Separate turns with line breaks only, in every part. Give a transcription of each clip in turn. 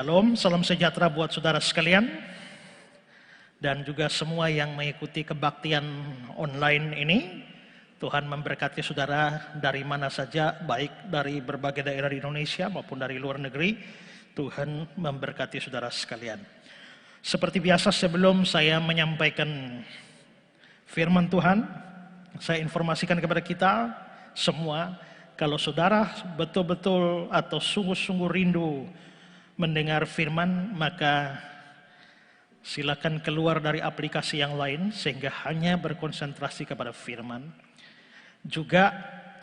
Shalom, salam sejahtera buat saudara sekalian dan juga semua yang mengikuti kebaktian online ini. Tuhan memberkati saudara dari mana saja, baik dari berbagai daerah di Indonesia maupun dari luar negeri. Tuhan memberkati saudara sekalian. Seperti biasa sebelum saya menyampaikan firman Tuhan, saya informasikan kepada kita semua, kalau saudara betul-betul atau sungguh-sungguh rindu mendengar firman, maka silakan keluar dari aplikasi yang lain sehingga hanya berkonsentrasi kepada firman. Juga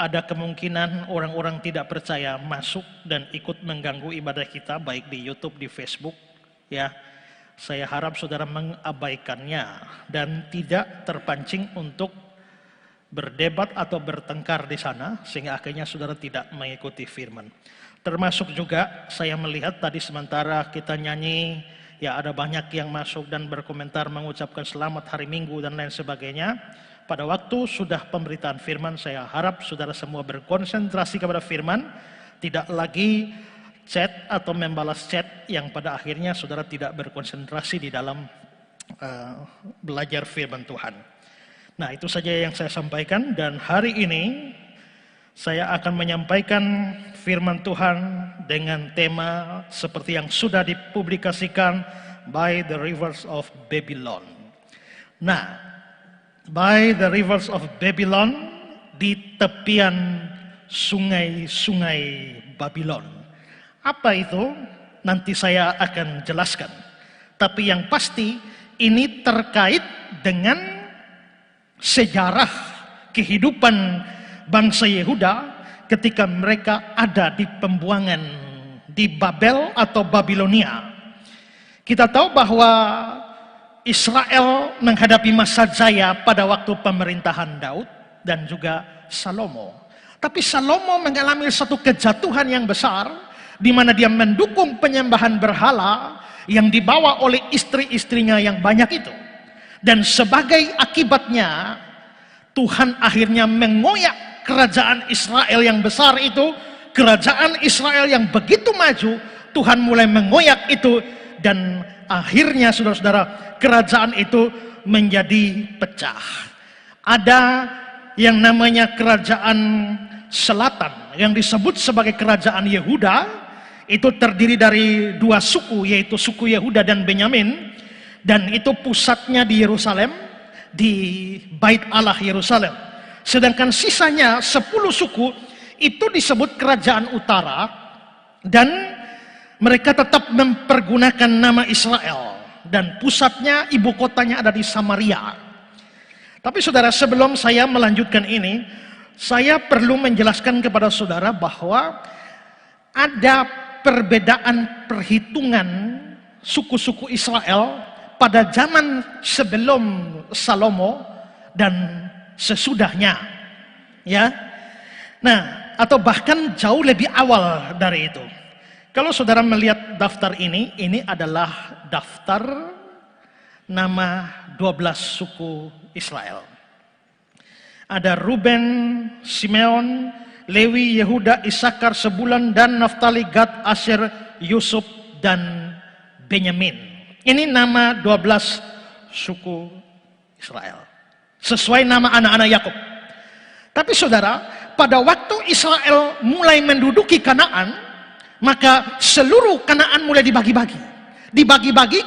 ada kemungkinan orang-orang tidak percaya masuk dan ikut mengganggu ibadah kita baik di YouTube, di Facebook, ya. Saya harap saudara mengabaikannya dan tidak terpancing untuk berdebat atau bertengkar di sana sehingga akhirnya saudara tidak mengikuti firman. Termasuk juga saya melihat tadi sementara kita nyanyi, ya ada banyak yang masuk dan berkomentar mengucapkan selamat hari Minggu dan lain sebagainya. Pada waktu sudah pemberitaan firman, saya harap saudara semua berkonsentrasi kepada firman, tidak lagi chat atau membalas chat yang pada akhirnya saudara tidak berkonsentrasi di dalam belajar firman Tuhan. Nah, itu saja yang saya sampaikan, dan hari ini saya akan menyampaikan firman Tuhan dengan tema seperti yang sudah dipublikasikan, By the Rivers of Babylon. Nah, by the rivers of Babylon, di tepian sungai-sungai Babylon. Apa itu? Nanti saya akan jelaskan. Tapi yang pasti ini terkait dengan sejarah kehidupan bangsa Yehuda ketika mereka ada di pembuangan di Babel atau Babilonia. Kita tahu bahwa Israel menghadapi masa jaya pada waktu pemerintahan Daud dan juga Salomo. Tapi Salomo mengalami satu kejatuhan yang besar di mana dia mendukung penyembahan berhala yang dibawa oleh istri-istrinya yang banyak itu. Dan sebagai akibatnya Tuhan akhirnya mengoyak kerajaan Israel yang besar itu, kerajaan Israel yang begitu maju, Tuhan mulai mengoyak itu dan akhirnya saudara-saudara kerajaan itu menjadi pecah. Ada yang namanya kerajaan selatan yang disebut sebagai kerajaan Yehuda, itu terdiri dari dua suku, yaitu suku Yehuda dan Benyamin, dan itu pusatnya di Yerusalem, di Bait Allah Yerusalem. Sedangkan sisanya 10 suku itu disebut kerajaan utara, dan mereka tetap mempergunakan nama Israel, dan pusatnya, ibu kotanya ada di Samaria. Tapi saudara, sebelum saya melanjutkan ini, saya perlu menjelaskan kepada saudara bahwa ada perbedaan perhitungan suku-suku Israel pada zaman sebelum Salomo dan sesudahnya, ya. Nah, atau bahkan jauh lebih awal dari itu. Kalau saudara melihat daftar ini adalah daftar nama 12 suku Israel. Ada Ruben, Simeon, Lewi, Yehuda, Isakar, Sebulun, Dan, Naftali, Gad, Asher, Yusuf, dan Benyamin. Ini nama 12 suku Israel. Sesuai nama anak-anak Yakub. Tapi saudara, pada waktu Israel mulai menduduki Kanaan, maka seluruh Kanaan mulai dibagi-bagi. Dibagi-bagi,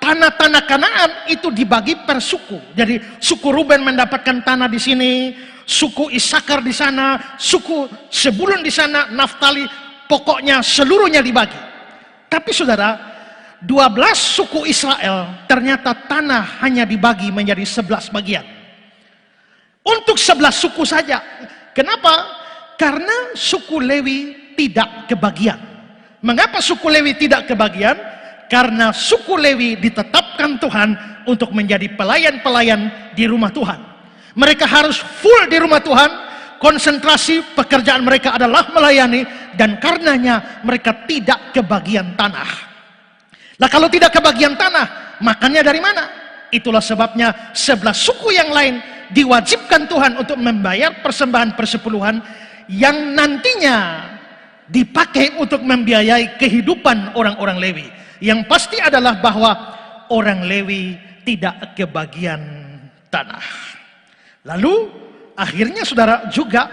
tanah-tanah Kanaan itu dibagi per suku. Jadi suku Ruben mendapatkan tanah di sini, suku Isakar di sana, suku Sebulun di sana, Naftali, pokoknya seluruhnya dibagi. Tapi saudara, 12 suku Israel ternyata tanah hanya dibagi menjadi 11 bagian. Untuk 11 suku saja. Kenapa? Karena suku Lewi tidak kebagian. Mengapa suku Lewi tidak kebagian? Karena suku Lewi ditetapkan Tuhan untuk menjadi pelayan-pelayan di rumah Tuhan. Mereka harus full di rumah Tuhan, konsentrasi pekerjaan mereka adalah melayani, dan karenanya mereka tidak kebagian tanah. Nah, kalau tidak kebagian tanah, makannya dari mana? Itulah sebabnya 11 suku yang lain diwajibkan Tuhan untuk membayar persembahan persepuluhan yang nantinya dipakai untuk membiayai kehidupan orang-orang Lewi. Yang pasti adalah bahwa orang Lewi tidak kebagian tanah. Lalu akhirnya saudara juga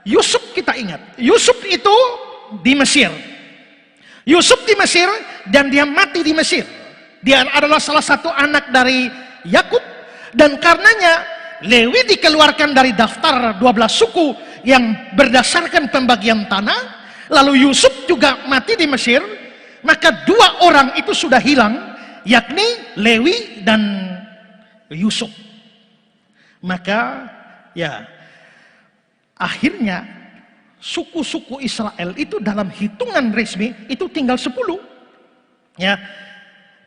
Yusuf, kita ingat, Yusuf itu di Mesir. Yusuf di Mesir dan dia mati di Mesir. Dia adalah salah satu anak dari Yakub, dan karenanya Lewi dikeluarkan dari daftar 12 suku yang berdasarkan pembagian tanah. Lalu Yusuf juga mati di Mesir. Maka dua orang itu sudah hilang, yakni Lewi dan Yusuf. Maka ya akhirnya suku-suku Israel itu dalam hitungan resmi itu tinggal 10. Ya,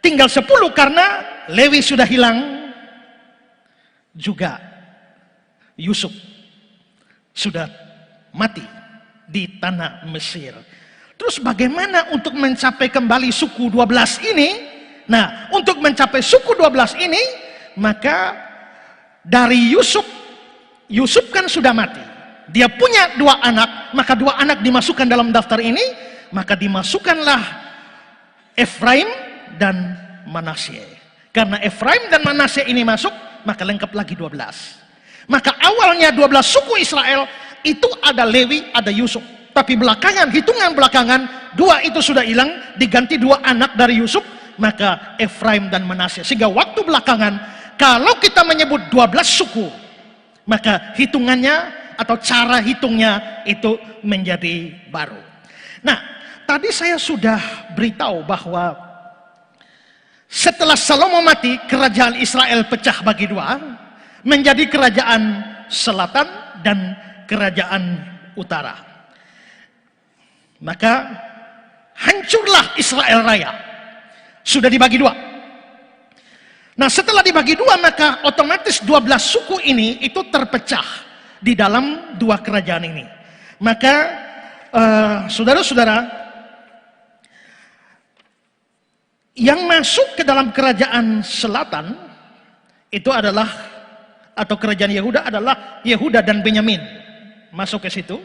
tinggal 10 karena Lewi sudah hilang, juga Yusuf sudah mati di tanah Mesir. Terus bagaimana untuk mencapai kembali suku 12 ini? Nah, untuk mencapai suku 12 ini, maka dari Yusuf kan sudah mati. Dia punya 2 anak, maka 2 anak dimasukkan dalam daftar ini, maka dimasukkanlah Efraim dan Manasye. Karena Efraim dan Manasye ini masuk, maka lengkap lagi 12. Maka awalnya 12 suku Israel itu ada Lewi, ada Yusuf. Tapi belakangan, hitungan belakangan, 2 itu sudah hilang, diganti 2 anak dari Yusuf, maka Efraim dan Manasye. Sehingga waktu belakangan, kalau kita menyebut 12 suku, maka hitungannya atau cara hitungnya itu menjadi baru. Nah, tadi saya sudah beritahu bahwa setelah Salomo mati, kerajaan Israel pecah bagi 2, menjadi kerajaan selatan dan kerajaan utara. Maka hancurlah Israel Raya. Sudah dibagi 2. Nah, setelah dibagi 2, maka otomatis 12 suku ini itu terpecah di dalam 2 kerajaan ini. Maka saudara-saudara, yang masuk ke dalam kerajaan selatan itu adalah, atau kerajaan Yehuda adalah Yehuda dan Benyamin masuk ke situ.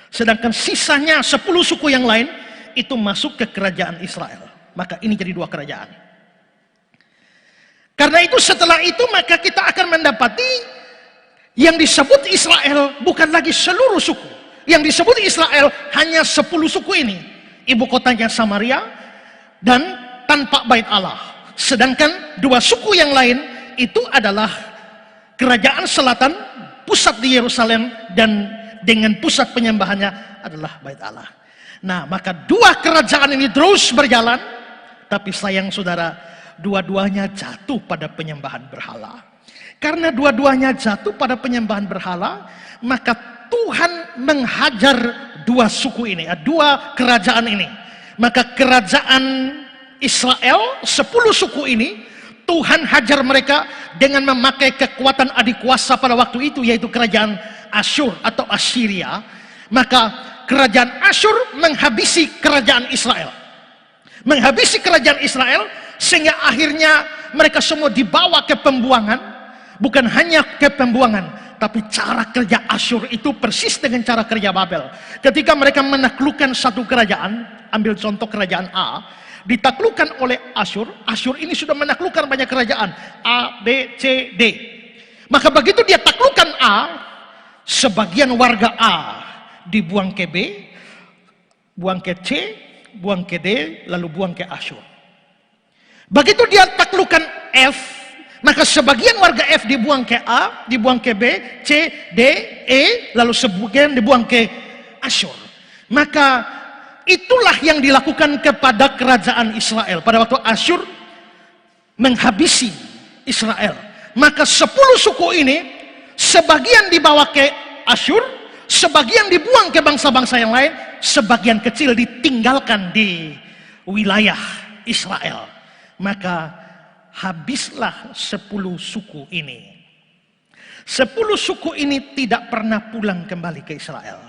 Sedangkan sisanya 10 suku yang lain itu masuk ke kerajaan Israel. Maka ini jadi 2 kerajaan. Karena itu setelah itu maka kita akan mendapati yang disebut Israel bukan lagi seluruh suku. Yang disebut Israel hanya 10 suku ini. Ibu kotanya Samaria dan tanpa bait Allah. Sedangkan 2 suku yang lain itu adalah kerajaan selatan, pusat di Yerusalem, dan dengan pusat penyembahannya adalah bait Allah. Nah, maka 2 kerajaan ini terus berjalan, tapi sayang saudara, dua-duanya jatuh pada penyembahan berhala. Karena dua-duanya jatuh pada penyembahan berhala, maka Tuhan menghajar 2 suku ini, 2 kerajaan ini. Maka kerajaan Israel, 10 suku ini, Tuhan hajar mereka dengan memakai kekuatan adik kuasa pada waktu itu, yaitu kerajaan Asyur atau Assyria. Maka kerajaan Asyur menghabisi kerajaan Israel. Menghabisi kerajaan Israel sehingga akhirnya mereka semua dibawa ke pembuangan. Bukan hanya ke pembuangan, tapi cara kerja Asyur itu persis dengan cara kerja Babel. Ketika mereka menaklukkan satu kerajaan, ambil contoh kerajaan A, ditaklukkan oleh Asyur. Asyur ini sudah menaklukkan banyak kerajaan, A, B, C, D. Maka begitu dia taklukkan A, sebagian warga A dibuang ke B, buang ke C, buang ke D, lalu buang ke Asyur. Begitu dia taklukkan F, maka sebagian warga F dibuang ke A, dibuang ke B, C, D, E, lalu sebagian dibuang ke Asyur. Maka itulah yang dilakukan kepada kerajaan Israel pada waktu Asyur menghabisi Israel. Maka 10 suku ini sebagian dibawa ke Asyur, sebagian dibuang ke bangsa-bangsa yang lain, sebagian kecil ditinggalkan di wilayah Israel. Maka habislah 10 suku ini. 10 suku ini tidak pernah pulang kembali ke Israel.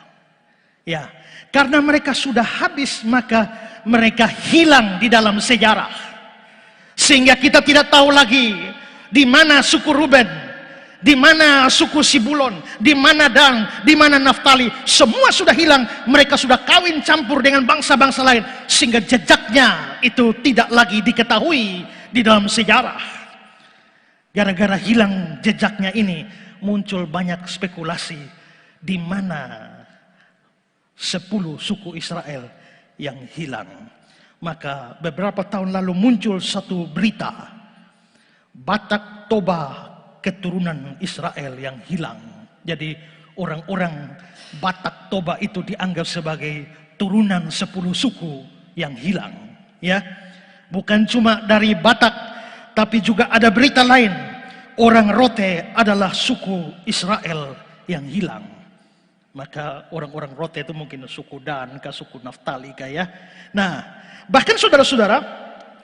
Ya, karena mereka sudah habis, maka mereka hilang di dalam sejarah. Sehingga kita tidak tahu lagi di mana suku Ruben, di mana suku Sibulon, di mana Dan, di mana Naftali, semua sudah hilang. Mereka sudah kawin campur dengan bangsa-bangsa lain, sehingga jejaknya itu tidak lagi diketahui di dalam sejarah. Gara-gara hilang jejaknya ini, muncul banyak spekulasi di mana 10 suku Israel yang hilang. Maka beberapa tahun lalu muncul satu berita, Batak Toba keturunan Israel yang hilang. Jadi orang-orang Batak Toba itu dianggap sebagai turunan 10 suku yang hilang. Ya, bukan cuma dari Batak, tapi juga ada berita lain. Orang Rote adalah suku Israel yang hilang. Maka orang-orang Rote itu mungkin suku Dan, suku Naftali ya. Nah, bahkan saudara-saudara,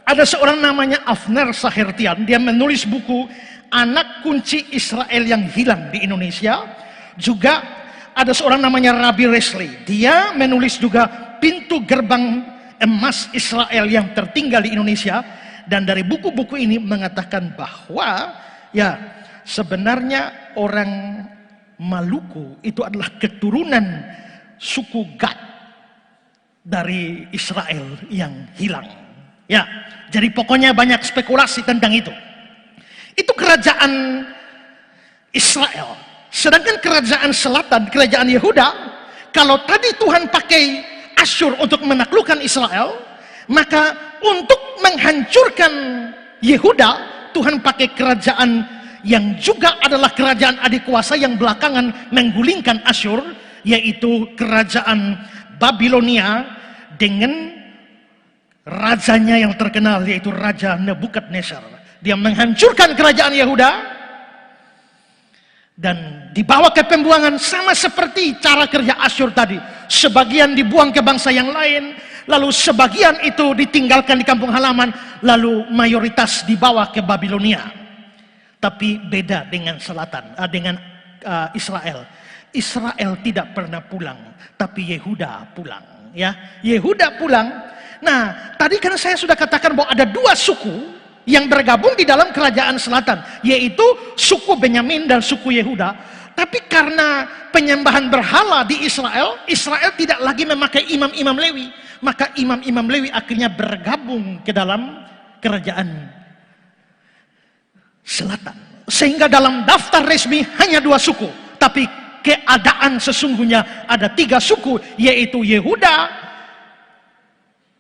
ada seorang namanya Avner Sahertian, dia menulis buku Anak Kunci Israel yang Hilang di Indonesia. Juga ada seorang namanya Rabbi Resley, dia menulis juga Pintu Gerbang Emas Israel yang Tertinggal di Indonesia. Dan dari buku-buku ini mengatakan bahwa ya sebenarnya orang Maluku itu adalah keturunan suku Gad dari Israel yang hilang. Ya, jadi pokoknya banyak spekulasi tentang itu. Itu kerajaan Israel. Sedangkan kerajaan selatan, kerajaan Yehuda, kalau tadi Tuhan pakai Asyur untuk menaklukkan Israel, maka untuk menghancurkan Yehuda, Tuhan pakai kerajaan yang juga adalah kerajaan adik kuasa yang belakangan menggulingkan Asyur, yaitu kerajaan Babilonia dengan rajanya yang terkenal, yaitu Raja Nebukadnezar. Dia menghancurkan kerajaan Yehuda dan dibawa ke pembuangan, sama seperti cara kerja Asyur tadi. Sebagian dibuang ke bangsa yang lain, lalu sebagian itu ditinggalkan di kampung halaman, lalu mayoritas dibawa ke Babilonia. Tapi beda dengan selatan, dengan Israel. Israel tidak pernah pulang, tapi Yehuda pulang. Ya, Yehuda pulang. Nah, tadi kan saya sudah katakan bahwa ada 2 suku yang bergabung di dalam kerajaan selatan, yaitu suku Benyamin dan suku Yehuda. Tapi karena penyembahan berhala di Israel, Israel tidak lagi memakai imam-imam Lewi, maka imam-imam Lewi akhirnya bergabung ke dalam kerajaan selatan. Sehingga dalam daftar resmi hanya 2 suku, tapi keadaan sesungguhnya ada 3 suku, yaitu Yehuda,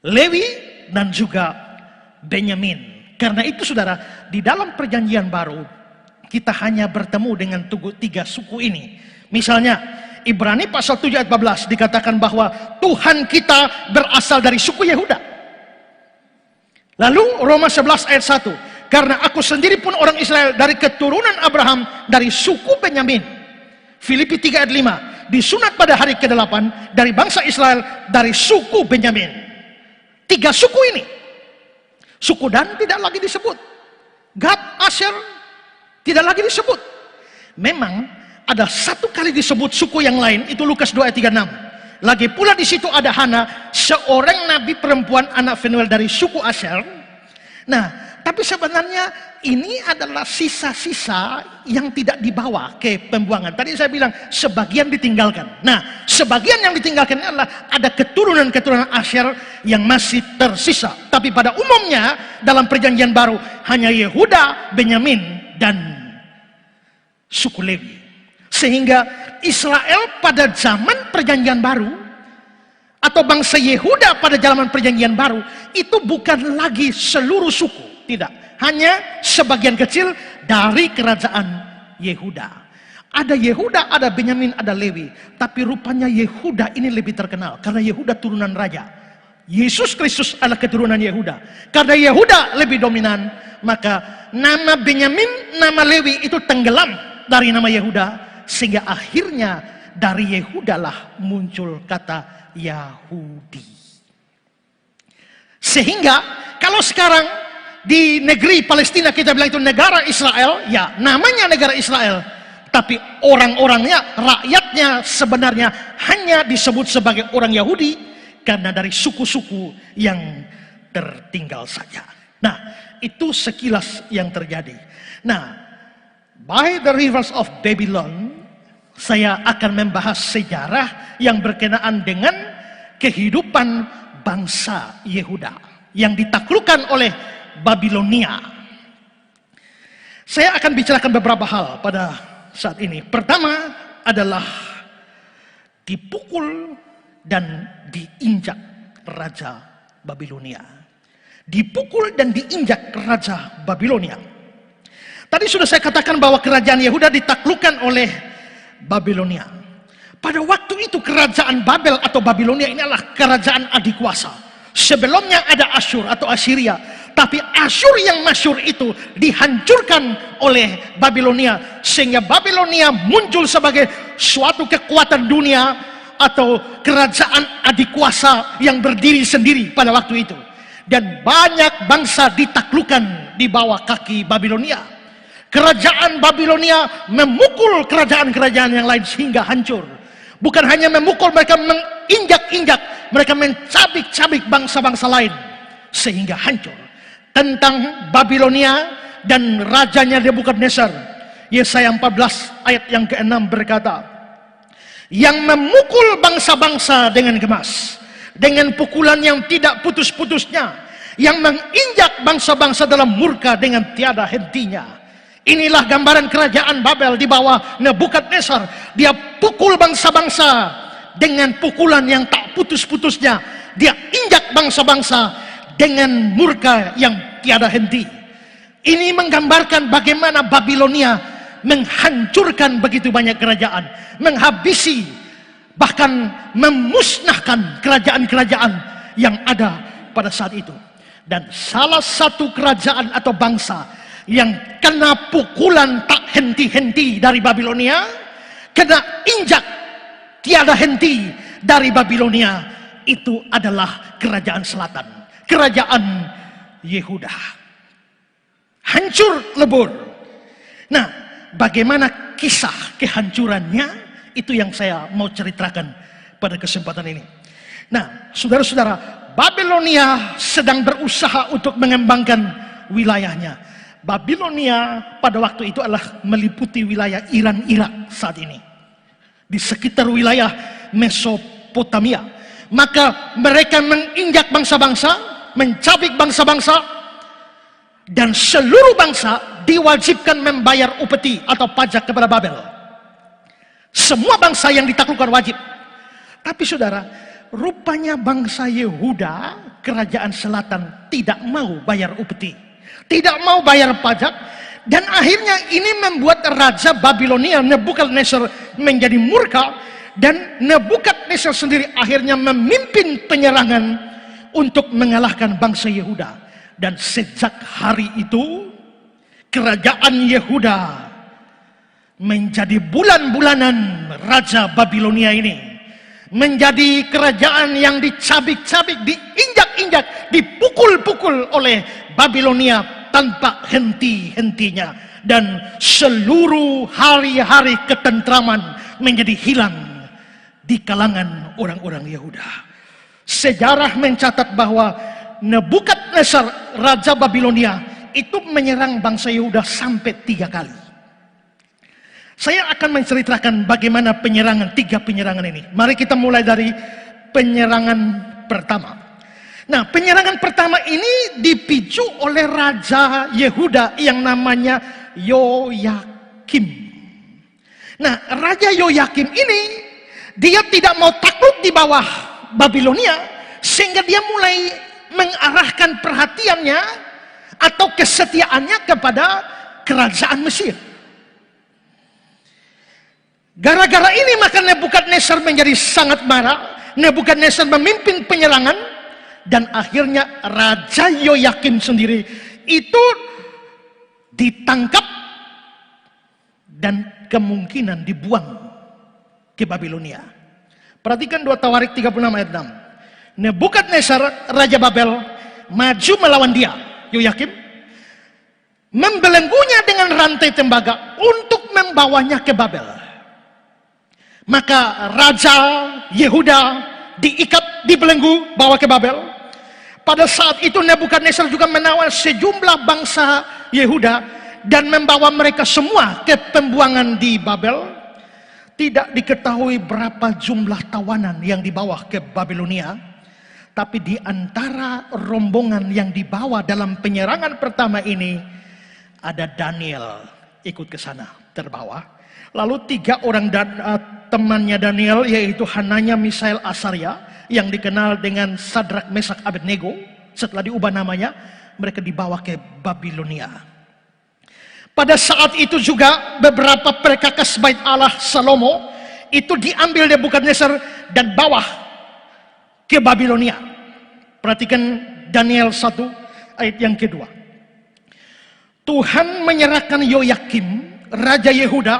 Lewi, dan juga Benyamin. Karena itu saudara, di dalam perjanjian baru kita hanya bertemu dengan 3 suku ini. Misalnya Ibrani pasal 7 ayat 14 dikatakan bahwa Tuhan kita berasal dari suku Yehuda. Lalu Roma 11 ayat 1, karena aku sendiri pun orang Israel dari keturunan Abraham dari suku Benyamin. Filipi 3 ayat 5, disunat pada hari ke-8 dari bangsa Israel dari suku Benyamin. 3 suku ini. Suku Dan tidak lagi disebut, Gad, Asher tidak lagi disebut. Memang ada 1 kali disebut suku yang lain, itu Lukas 2 ayat 36. Lagi pula di situ ada Hana, seorang nabi perempuan anak Fenuel dari suku Asher. Nah, tapi sebenarnya ini adalah sisa-sisa yang tidak dibawa ke pembuangan. Tadi saya bilang sebagian ditinggalkan. Nah, sebagian yang ditinggalkan adalah ada keturunan-keturunan Asher yang masih tersisa. Tapi pada umumnya dalam perjanjian baru hanya Yehuda, Benyamin, dan suku Lewi. Sehingga Israel pada zaman perjanjian baru atau bangsa Yehuda pada zaman perjanjian baru itu bukan lagi seluruh suku, tidak, hanya sebagian kecil dari kerajaan Yehuda. Ada Yehuda, ada Benyamin, ada Lewi, tapi rupanya Yehuda ini lebih terkenal karena Yehuda turunan raja. Yesus Kristus adalah keturunan Yehuda. Karena Yehuda lebih dominan, maka nama Benyamin, nama Lewi itu tenggelam dari nama Yehuda, sehingga akhirnya dari Yehuda lah muncul kata Yahudi. Sehingga kalau sekarang di negeri Palestina kita bilang itu negara Israel, ya namanya negara Israel, tapi orang-orangnya, rakyatnya sebenarnya hanya disebut sebagai orang Yahudi karena dari suku-suku yang tertinggal saja. Nah, itu sekilas yang terjadi. Nah, By the rivers of Babylon, saya akan membahas sejarah yang berkenaan dengan kehidupan bangsa Yehuda yang ditaklukkan oleh Babilonia. Saya akan bicarakan beberapa hal pada saat ini. Pertama adalah dipukul dan diinjak Raja Babilonia. Dipukul dan diinjak Raja Babilonia. Tadi sudah saya katakan bahwa kerajaan Yehuda ditaklukkan oleh Babilonia. Pada waktu itu kerajaan Babel atau Babilonia ini adalah kerajaan adikuasa. Sebelumnya ada Asyur atau Assyria. Tapi Asyur yang masyhur itu dihancurkan oleh Babilonia. Sehingga Babilonia muncul sebagai suatu kekuatan dunia atau kerajaan adikuasa yang berdiri sendiri pada waktu itu. Dan banyak bangsa ditaklukkan di bawah kaki Babilonia. Kerajaan Babilonia memukul kerajaan-kerajaan yang lain sehingga hancur. Bukan hanya memukul, mereka menginjak-injak, mereka mencabik-cabik bangsa-bangsa lain sehingga hancur. Tentang Babilonia dan rajanya Nebukadnezar, Yesaya 14 ayat yang ke-6 berkata, yang memukul bangsa-bangsa dengan gemas, dengan pukulan yang tidak putus-putusnya, yang menginjak bangsa-bangsa dalam murka dengan tiada hentinya. Inilah gambaran kerajaan Babel di bawah Nebukadnezar. Dia pukul bangsa-bangsa dengan pukulan yang tak putus-putusnya. Dia injak bangsa-bangsa dengan murka yang tiada henti. Ini menggambarkan bagaimana Babilonia menghancurkan begitu banyak kerajaan, menghabisi, bahkan memusnahkan kerajaan-kerajaan yang ada pada saat itu. Dan salah satu kerajaan atau bangsa yang kena pukulan tak henti-henti dari Babilonia, kena injak tiada henti dari Babilonia, itu adalah kerajaan selatan, kerajaan Yehuda. Hancur lebur. Nah, bagaimana kisah kehancurannya, itu yang saya mau ceritakan pada kesempatan ini. Nah, saudara-saudara, Babilonia sedang berusaha untuk mengembangkan wilayahnya. Babilonia pada waktu itu adalah meliputi wilayah Iran, Irak saat ini. Di sekitar wilayah Mesopotamia. Maka mereka menginjak bangsa-bangsa, mencabik bangsa-bangsa, dan seluruh bangsa diwajibkan membayar upeti atau pajak kepada Babel. Semua bangsa yang ditaklukkan wajib. Tapi saudara, rupanya bangsa Yehuda, kerajaan selatan, tidak mau bayar upeti, tidak mau bayar pajak, dan akhirnya ini membuat Raja Babilonia Nebukadnezar menjadi murka, dan Nebukadnezar sendiri akhirnya memimpin penyerangan untuk mengalahkan bangsa Yehuda. Dan sejak hari itu kerajaan Yehuda menjadi bulan-bulanan Raja Babilonia ini menjadi kerajaan yang dicabik-cabik, diinjak-injak, dipukul-pukul oleh Babilonia tanpa henti-hentinya, dan seluruh hari-hari ketentraman menjadi hilang di kalangan orang-orang Yehuda. Sejarah mencatat bahwa Nebukadnezar, Raja Babilonia, itu menyerang bangsa Yehuda sampai 3 kali. Saya akan menceritakan bagaimana penyerangan, 3 penyerangan ini. Mari kita mulai dari penyerangan pertama. Nah, penyerangan pertama ini dipicu oleh Raja Yehuda yang namanya Yoyakim. Nah, Raja Yoyakim ini, dia tidak mau takluk di bawah Babilonia, sehingga dia mulai mengarahkan perhatiannya atau kesetiaannya kepada kerajaan Mesir. Gara-gara ini maka Nebukadnezar menjadi sangat marah. Nebukadnezar memimpin penyerangan, dan akhirnya Raja Yoyakim sendiri itu ditangkap dan kemungkinan dibuang ke Babilonia. Perhatikan 2 Tawarik 36 ayat 6. Nebukadnezar, Raja Babel, maju melawan dia, Yoyakim, membelenggunya dengan rantai tembaga untuk membawanya ke Babel. Maka Raja Yehuda diikat, dibelenggu, bawa ke Babel. Pada saat itu Nebukadnezar juga menawan sejumlah bangsa Yehuda dan membawa mereka semua ke pembuangan di Babel. Tidak diketahui berapa jumlah tawanan yang dibawa ke Babilonia, tapi di antara rombongan yang dibawa dalam penyerangan pertama ini ada Daniel ikut ke sana, terbawa. Lalu 3 orang temannya Daniel, yaitu Hananya, Misael, Asaria, yang dikenal dengan Sadrak, Mesak, Abednego, setelah diubah namanya, mereka dibawa ke Babilonia. Pada saat itu juga beberapa perkakas bait Allah Salomo itu diambil Nebukadnezar dan bawa ke Babilonia. Perhatikan Daniel 1 ayat yang kedua. Tuhan menyerahkan Yoyakim, Raja Yehuda,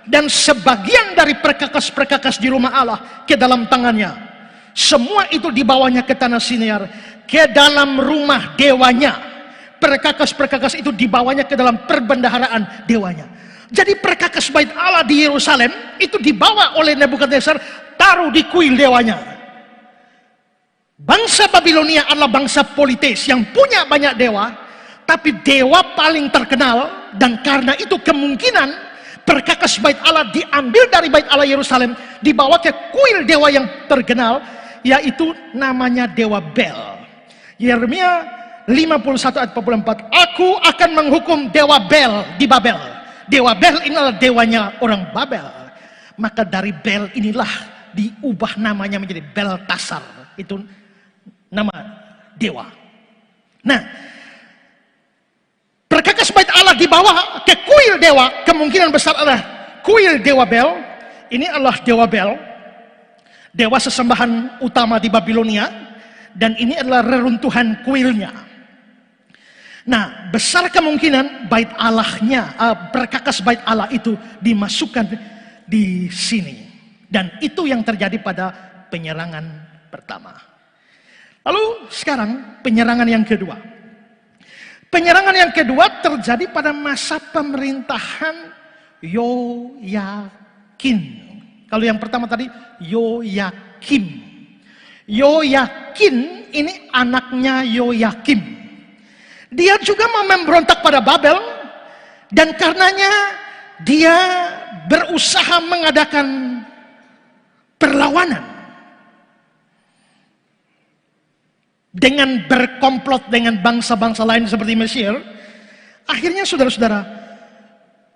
dan sebagian dari perkakas-perkakas di rumah Allah ke dalam tangannya. Semua itu dibawanya ke tanah Sinear, ke dalam rumah dewanya. Perkakas-perkakas itu dibawanya ke dalam perbendaharaan dewanya. Jadi perkakas bait Allah di Yerusalem itu dibawa oleh Nebukadnezar, taruh di kuil dewanya. Bangsa Babilonia adalah bangsa politis yang punya banyak dewa, tapi dewa paling terkenal, dan karena itu kemungkinan perkakas bait Allah diambil dari bait Allah Yerusalem, dibawa ke kuil dewa yang terkenal, yaitu namanya dewa Bel. Yeremia 51 ayat 44, aku akan menghukum dewa Bel di Babel. Dewa Bel inilah dewanya orang Babel. Maka dari Bel inilah diubah namanya menjadi Beltasar. Itu nama dewa. Nah, perkakas bait Allah dibawa ke kuil dewa, kemungkinan besar adalah kuil dewa Bel. Ini adalah dewa Bel, dewa sesembahan utama di Babilonia, dan ini adalah reruntuhan kuilnya. Nah, besar kemungkinan bait Allahnya, perkakas bait Allah itu dimasukkan di sini. Dan itu yang terjadi pada penyerangan pertama. Lalu sekarang penyerangan yang kedua. Penyerangan yang kedua terjadi pada masa pemerintahan Yoyakin. Kalau yang pertama tadi Yoyakim. Yoyakin ini anaknya Yoyakim. Dia juga mau memberontak pada Babel, dan karenanya dia berusaha mengadakan perlawanan dengan berkomplot dengan bangsa-bangsa lain seperti Mesir. Akhirnya saudara-saudara,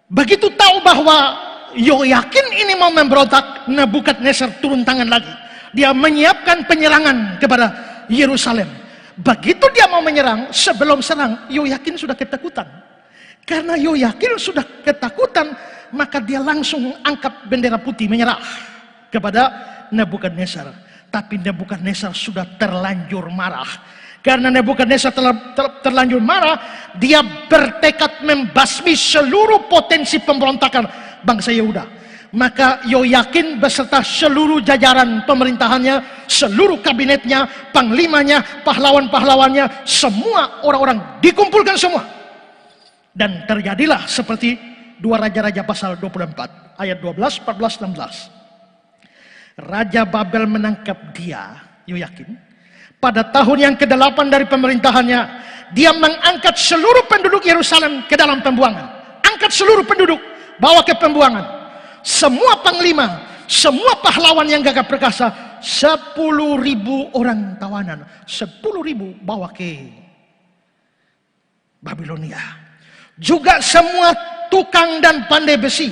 begitu tahu bahwa Yoyakin ini mau memberontak, Nebukadnezar turun tangan lagi. Dia menyiapkan penyerangan kepada Yerusalem. Begitu dia mau menyerang, sebelum serang, Yoyakin sudah ketakutan. Karena Yoyakin sudah ketakutan, maka dia langsung angkat bendera putih menyerah kepada Nebukadnezar. Tapi Nebukadnezar sudah terlanjur marah. Karena Nebukadnezar terlanjur marah, dia bertekad membasmi seluruh potensi pemberontakan bangsa Yehuda. Maka Yoyakin beserta seluruh jajaran pemerintahannya, seluruh kabinetnya, panglimanya, pahlawan-pahlawannya, semua orang-orang dikumpulkan semua. Dan terjadilah seperti 2 Raja-Raja pasal 24 ayat 12, 14, 16. Raja Babel menangkap dia, Yoyakin, pada tahun yang ke-8 dari pemerintahannya. Dia mengangkat seluruh penduduk Yerusalem ke dalam pembuangan. Angkat seluruh penduduk, bawa ke pembuangan. Semua panglima, semua pahlawan yang gagah perkasa, 10.000 orang tawanan, 10.000 bawa ke Babilonia. Juga semua tukang dan pandai besi,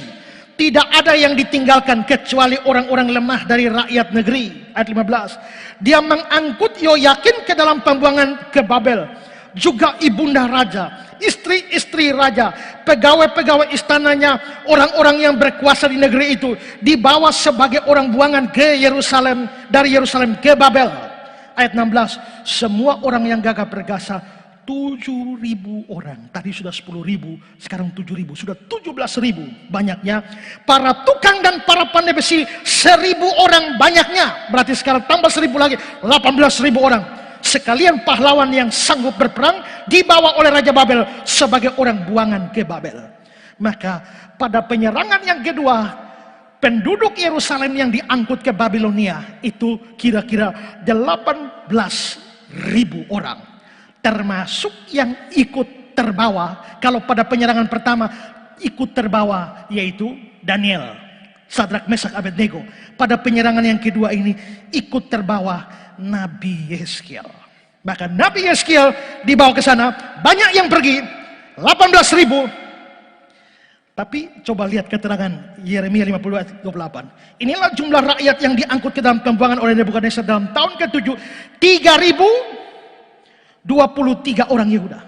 tidak ada yang ditinggalkan kecuali orang-orang lemah dari rakyat negeri. Ayat 15. Dia mengangkut Yoyakin ke dalam pembuangan ke Babel. Juga ibunda raja, istri-istri raja, pegawai-pegawai istananya, orang-orang yang berkuasa di negeri itu dibawa sebagai orang buangan ke Yerusalem, dari Yerusalem ke Babel. Ayat 16, semua orang yang gagah perkasa, 7.000 orang. Tadi sudah 10.000, sekarang 7.000, sudah 17.000 banyaknya. Para tukang dan para pandai besi 1.000 orang banyaknya. Berarti sekarang tambah 1.000 lagi, 18.000 orang. Sekalian pahlawan yang sanggup berperang dibawa oleh Raja Babel sebagai orang buangan ke Babel. Maka pada penyerangan yang kedua, penduduk Yerusalem yang diangkut ke Babilonia itu kira-kira 18.000 orang. Termasuk yang ikut terbawa. Kalau pada penyerangan pertama ikut terbawa yaitu Daniel, Sadrak, Mesak, Abednego. Pada penyerangan yang kedua ini ikut terbawa Nabi Yeskiel. Maka Nabi Yeskiel dibawa ke sana, banyak yang pergi, 18.000. Tapi coba lihat keterangan Yeremia 52 ayat 28. Inilah jumlah rakyat yang diangkut ke dalam pembuangan oleh Nebukadnezar dalam tahun ke-7, 3.023 orang Yehuda.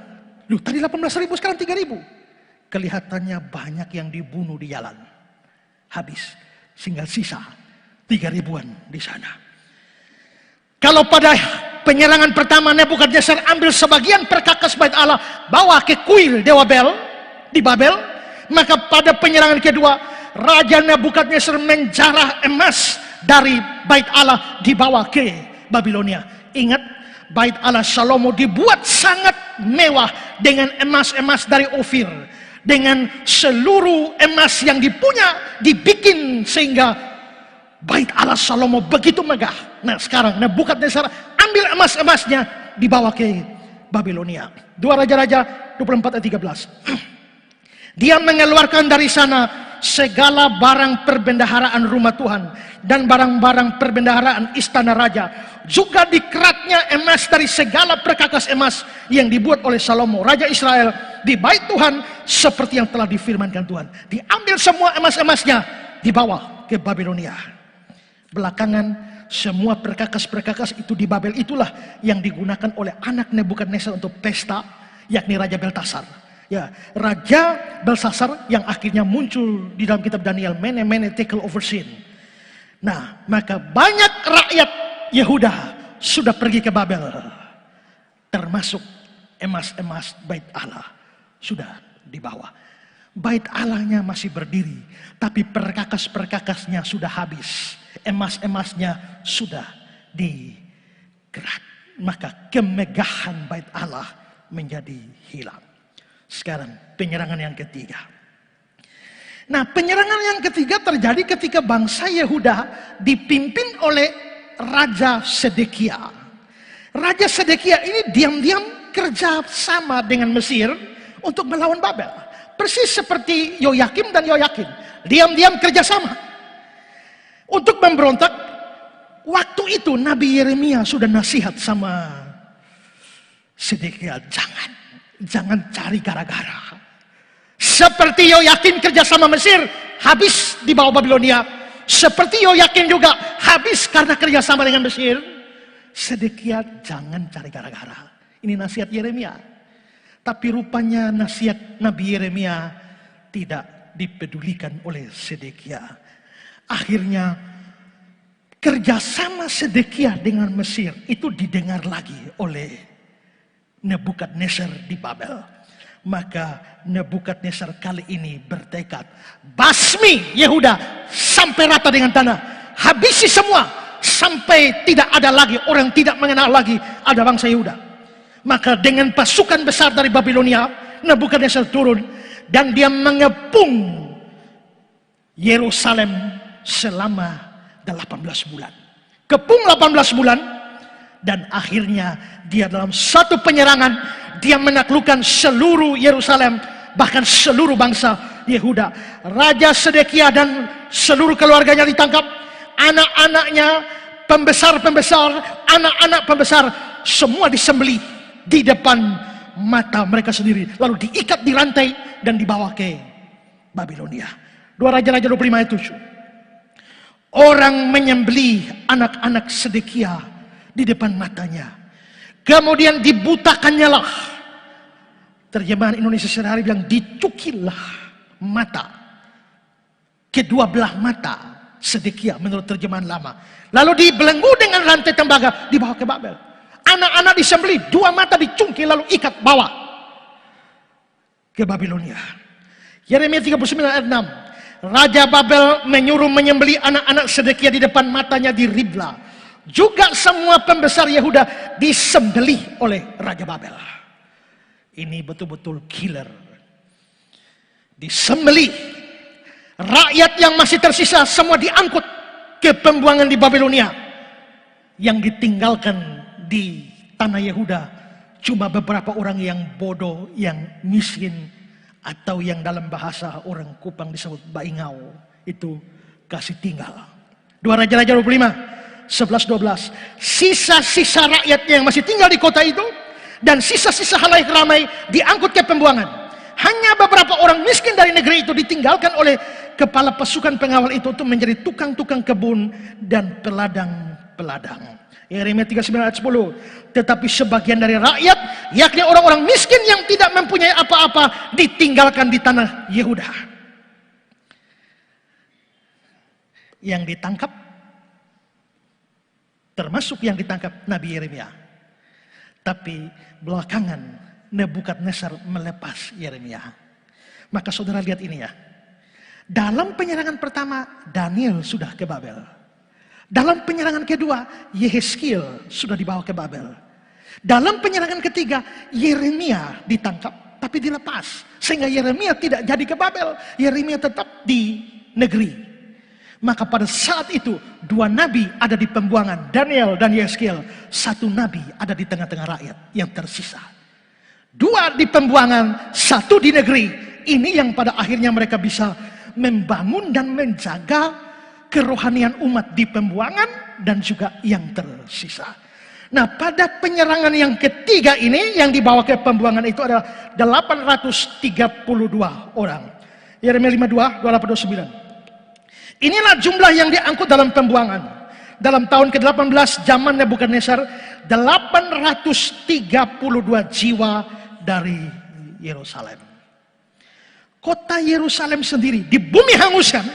Loh, tadi 18.000, sekarang 3.000. Kelihatannya banyak yang dibunuh di jalan. Habis, tinggal sisa 3.000-an di sana. Kalau pada penyerangan pertama Nebukadnezar ambil sebagian perkakas bait Allah, bawa ke kuil Dewa Bel di Babel, maka pada penyerangan kedua Raja Nebukadnezar menjarah emas dari bait Allah dibawa ke Babilonia. Ingat, bait Allah Salomo dibuat sangat mewah dengan emas-emas dari Ofir, dengan seluruh emas yang dipunya dibikin sehingga bait Allah Salomo begitu megah. Nah, sekarang Nebukadnezar ambil emas-emasnya dibawa ke Babilonia. 2 Raja-Raja 24 ayat 13. Dia mengeluarkan dari sana segala barang perbendaharaan rumah Tuhan dan barang-barang perbendaharaan istana raja. Juga dikeratnya emas dari segala perkakas emas yang dibuat oleh Salomo, Raja Israel, di bait Tuhan seperti yang telah difirmankan Tuhan. Diambil semua emas-emasnya, dibawa ke Babilonia. Belakangan semua perkakas-perkakas itu di Babel itulah yang digunakan oleh anak Nebukadnezar untuk pesta, yakni Raja Beltasar. Ya, Raja Belsasar yang akhirnya muncul di dalam kitab Daniel, Mene Tekel Overseen. Nah, maka banyak rakyat Yehuda sudah pergi ke Babel, termasuk emas-emas bait Allah sudah dibawa. Bait Allahnya masih berdiri, tapi perkakas-perkakasnya sudah habis, emas-emasnya sudah dikerat. Maka kemegahan bait Allah menjadi hilang. Sekarang penyerangan yang ketiga. Nah, penyerangan yang ketiga terjadi ketika bangsa Yehuda dipimpin oleh Raja Sedekia. Raja Sedekia ini diam-diam kerja sama dengan Mesir untuk melawan Babel. Persis seperti Yoyakim dan Yoyakin. Diam-diam kerjasama untuk memberontak. Waktu itu Nabi Yeremia sudah nasihat sama Sedekia, jangan cari gara-gara. Seperti Yoyakin kerja sama Mesir, habis di bawah Babilonia. Seperti Yoyakin juga habis karena kerja sama dengan Mesir. Sedekia, jangan cari gara-gara. Ini nasihat Yeremia. Tapi rupanya nasihat Nabi Yeremia tidak dipedulikan oleh Sedekia. Akhirnya kerjasama Sedekia dengan Mesir itu didengar lagi oleh Nebukadnezar di Babel. Maka Nebukadnezar kali ini bertekad, basmi Yehuda sampai rata dengan tanah, habisi semua sampai tidak ada lagi orang, tidak mengenal lagi ada bangsa Yehuda. Maka dengan pasukan besar dari Babilonia, Nebukadnezar turun dan dia mengepung Yerusalem selama 18 bulan. Kepung 18 bulan. Dan akhirnya dia dalam satu penyerangan, dia menaklukkan seluruh Yerusalem, bahkan seluruh bangsa Yehuda. Raja Sedekia dan seluruh keluarganya ditangkap, anak-anaknya, pembesar-pembesar, anak-anak pembesar, semua disembelih di depan mata mereka sendiri, lalu diikat di rantai dan dibawa ke Babilonia. 2 Raja-Raja 25 ayat 7. Orang menyembelih anak-anak Sedekia di depan matanya, kemudian dibutakannya lah. Terjemahan Indonesia sehari-hari bilang dicukillah mata, kedua belah mata Sedekia menurut terjemahan lama. Lalu dibelenggu dengan rantai tembaga, dibawa ke Babel. Anak-anak disembelih, dua mata dicungkil lalu ikat bawa ke Babilonia. Yeremia 39 ayat 6. Raja Babel menyuruh menyembelih anak-anak Sedekia di depan matanya di Ribla. Juga semua pembesar Yehuda disembelih oleh Raja Babel. Ini betul-betul killer. Disembelih. Rakyat yang masih tersisa semua diangkut ke pembuangan di Babilonia. Yang ditinggalkan di tanah Yehuda Cuma beberapa orang yang bodoh, yang miskin, atau yang dalam bahasa orang Kupang disebut baingau, itu kasih tinggal. 2 Raja-Raja 25, 11-12. Sisa-sisa rakyatnya yang masih tinggal di kota itu, dan sisa-sisa halayak ramai diangkut ke pembuangan. Hanya beberapa orang miskin dari negeri itu ditinggalkan oleh kepala pasukan pengawal itu untuk menjadi tukang-tukang kebun dan peladang-peladang. Yeremia 39 ayat 10. Tetapi sebagian dari rakyat, yakni orang-orang miskin yang tidak mempunyai apa-apa, ditinggalkan di tanah Yehuda. Yang ditangkap, termasuk yang ditangkap Nabi Yeremia. Tapi belakangan Nebukadnezar melepas Yeremia. Maka saudara lihat ini ya. Dalam penyerangan pertama, Daniel sudah ke Babel. Dalam penyerangan kedua, Yehezkiel sudah dibawa ke Babel. Dalam penyerangan ketiga, Yeremia ditangkap tapi dilepas. Sehingga Yeremia tidak jadi ke Babel. Yeremia tetap di negeri. Maka pada saat itu, 2 nabi ada di pembuangan, Daniel dan Yehezkiel. 1 nabi ada di tengah-tengah rakyat yang tersisa. 2 di pembuangan, 1 di negeri. Ini yang pada akhirnya mereka bisa membangun dan menjaga kerohanian umat di pembuangan dan juga yang tersisa. Nah, pada penyerangan yang ketiga ini yang dibawa ke pembuangan itu adalah 832 orang. Yeremia 52, 28, 29. Inilah jumlah yang diangkut dalam pembuangan. Dalam tahun ke-18 zaman Nebukadnezar, 832 jiwa dari Yerusalem. Kota Yerusalem sendiri di bumi hanguskan.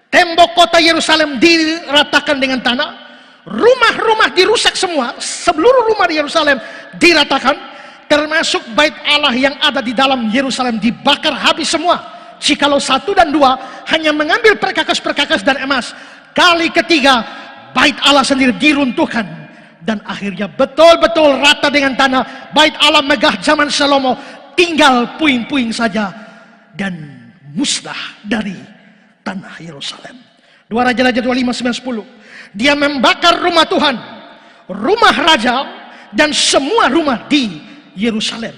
Tembok kota Yerusalem diratakan dengan tanah. Rumah-rumah dirusak semua. Seluruh rumah di Yerusalem diratakan. Termasuk bait Allah yang ada di dalam Yerusalem dibakar habis semua. Jikalau 1 dan 2 hanya mengambil perkakas-perkakas dan emas. Kali ketiga bait Allah sendiri diruntuhkan. Dan akhirnya betul-betul rata dengan tanah. Bait Allah megah zaman Salomo tinggal puing-puing saja. Dan musnah dari tanah Yerusalem. 2 Raja-Raja 25, 9, 10. Dia membakar rumah Tuhan, rumah raja, dan semua rumah di Yerusalem.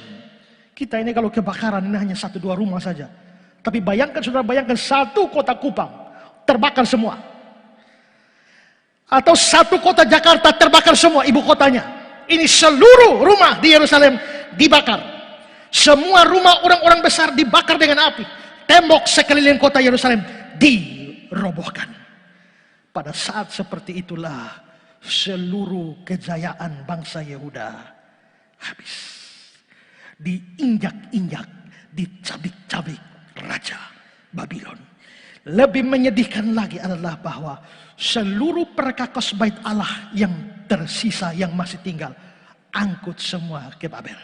Kita ini kalau kebakaran ini hanya 1-2 rumah saja. Tapi bayangkan, saudara bayangkan 1 kota Kupang terbakar semua. Atau 1 kota Jakarta terbakar semua, ibu kotanya. Ini seluruh rumah di Yerusalem dibakar. Semua rumah orang-orang besar dibakar dengan api. Tembok sekeliling kota Yerusalem dirobohkan. Pada saat seperti itulah seluruh kejayaan bangsa Yehuda habis. Diinjak-injak, dicabik-cabik Raja Babylon. Lebih menyedihkan lagi adalah bahwa seluruh perkakas bait Allah yang tersisa, yang masih tinggal, angkut semua ke Babel.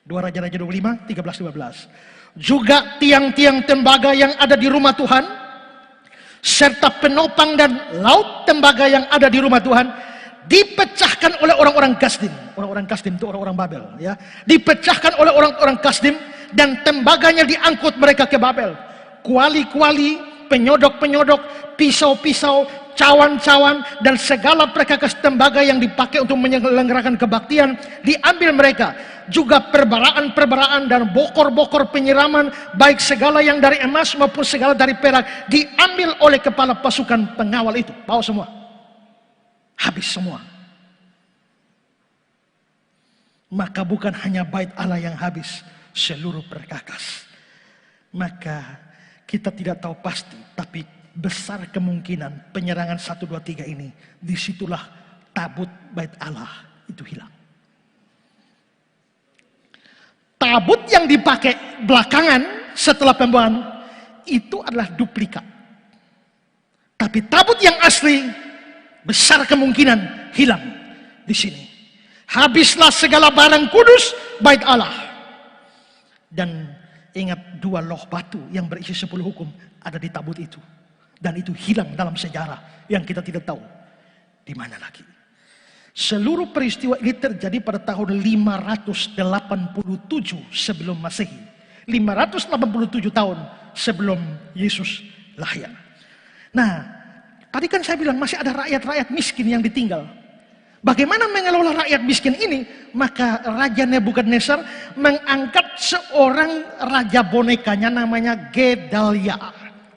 2 Raja-Raja 25, 13-15. Juga tiang-tiang tembaga yang ada di rumah Tuhan, serta penopang dan laut tembaga yang ada di rumah Tuhan, dipecahkan oleh orang-orang Kasdim. Orang-orang Kasdim itu orang-orang Babel, ya. Dipecahkan oleh orang-orang Kasdim dan tembaganya diangkut mereka ke Babel. Kuali-kuali, penyodok-penyodok, pisau-pisau, cawan-cawan, dan segala perkakas tembaga yang dipakai untuk menyelenggarakan kebaktian diambil mereka. Juga perbaraan-perbaraan dan bokor-bokor penyiraman, baik segala yang dari emas maupun segala dari perak, diambil oleh kepala pasukan pengawal itu. Bawa semua. Habis semua. Maka bukan hanya bait Allah yang habis, seluruh perkakas. Maka kita tidak tahu pasti, tapi besar kemungkinan penyerangan 1, 2, 3 ini, disitulah tabut bait Allah itu hilang. Tabut yang dipakai belakangan setelah pembuangan itu adalah duplikat. Tapi tabut yang asli besar kemungkinan hilang di sini. Habislah segala barang kudus bait Allah. Dan ingat 2 loh batu yang berisi 10 hukum ada di tabut itu. Dan itu hilang dalam sejarah yang kita tidak tahu di mana lagi. Seluruh peristiwa ini terjadi pada tahun 587 sebelum Masehi. 587 tahun sebelum Yesus lahir. Nah, tadi kan saya bilang masih ada rakyat-rakyat miskin yang ditinggal. Bagaimana mengelola rakyat miskin ini? Maka Raja Nebukadnezar mengangkat seorang raja bonekanya namanya Gedalia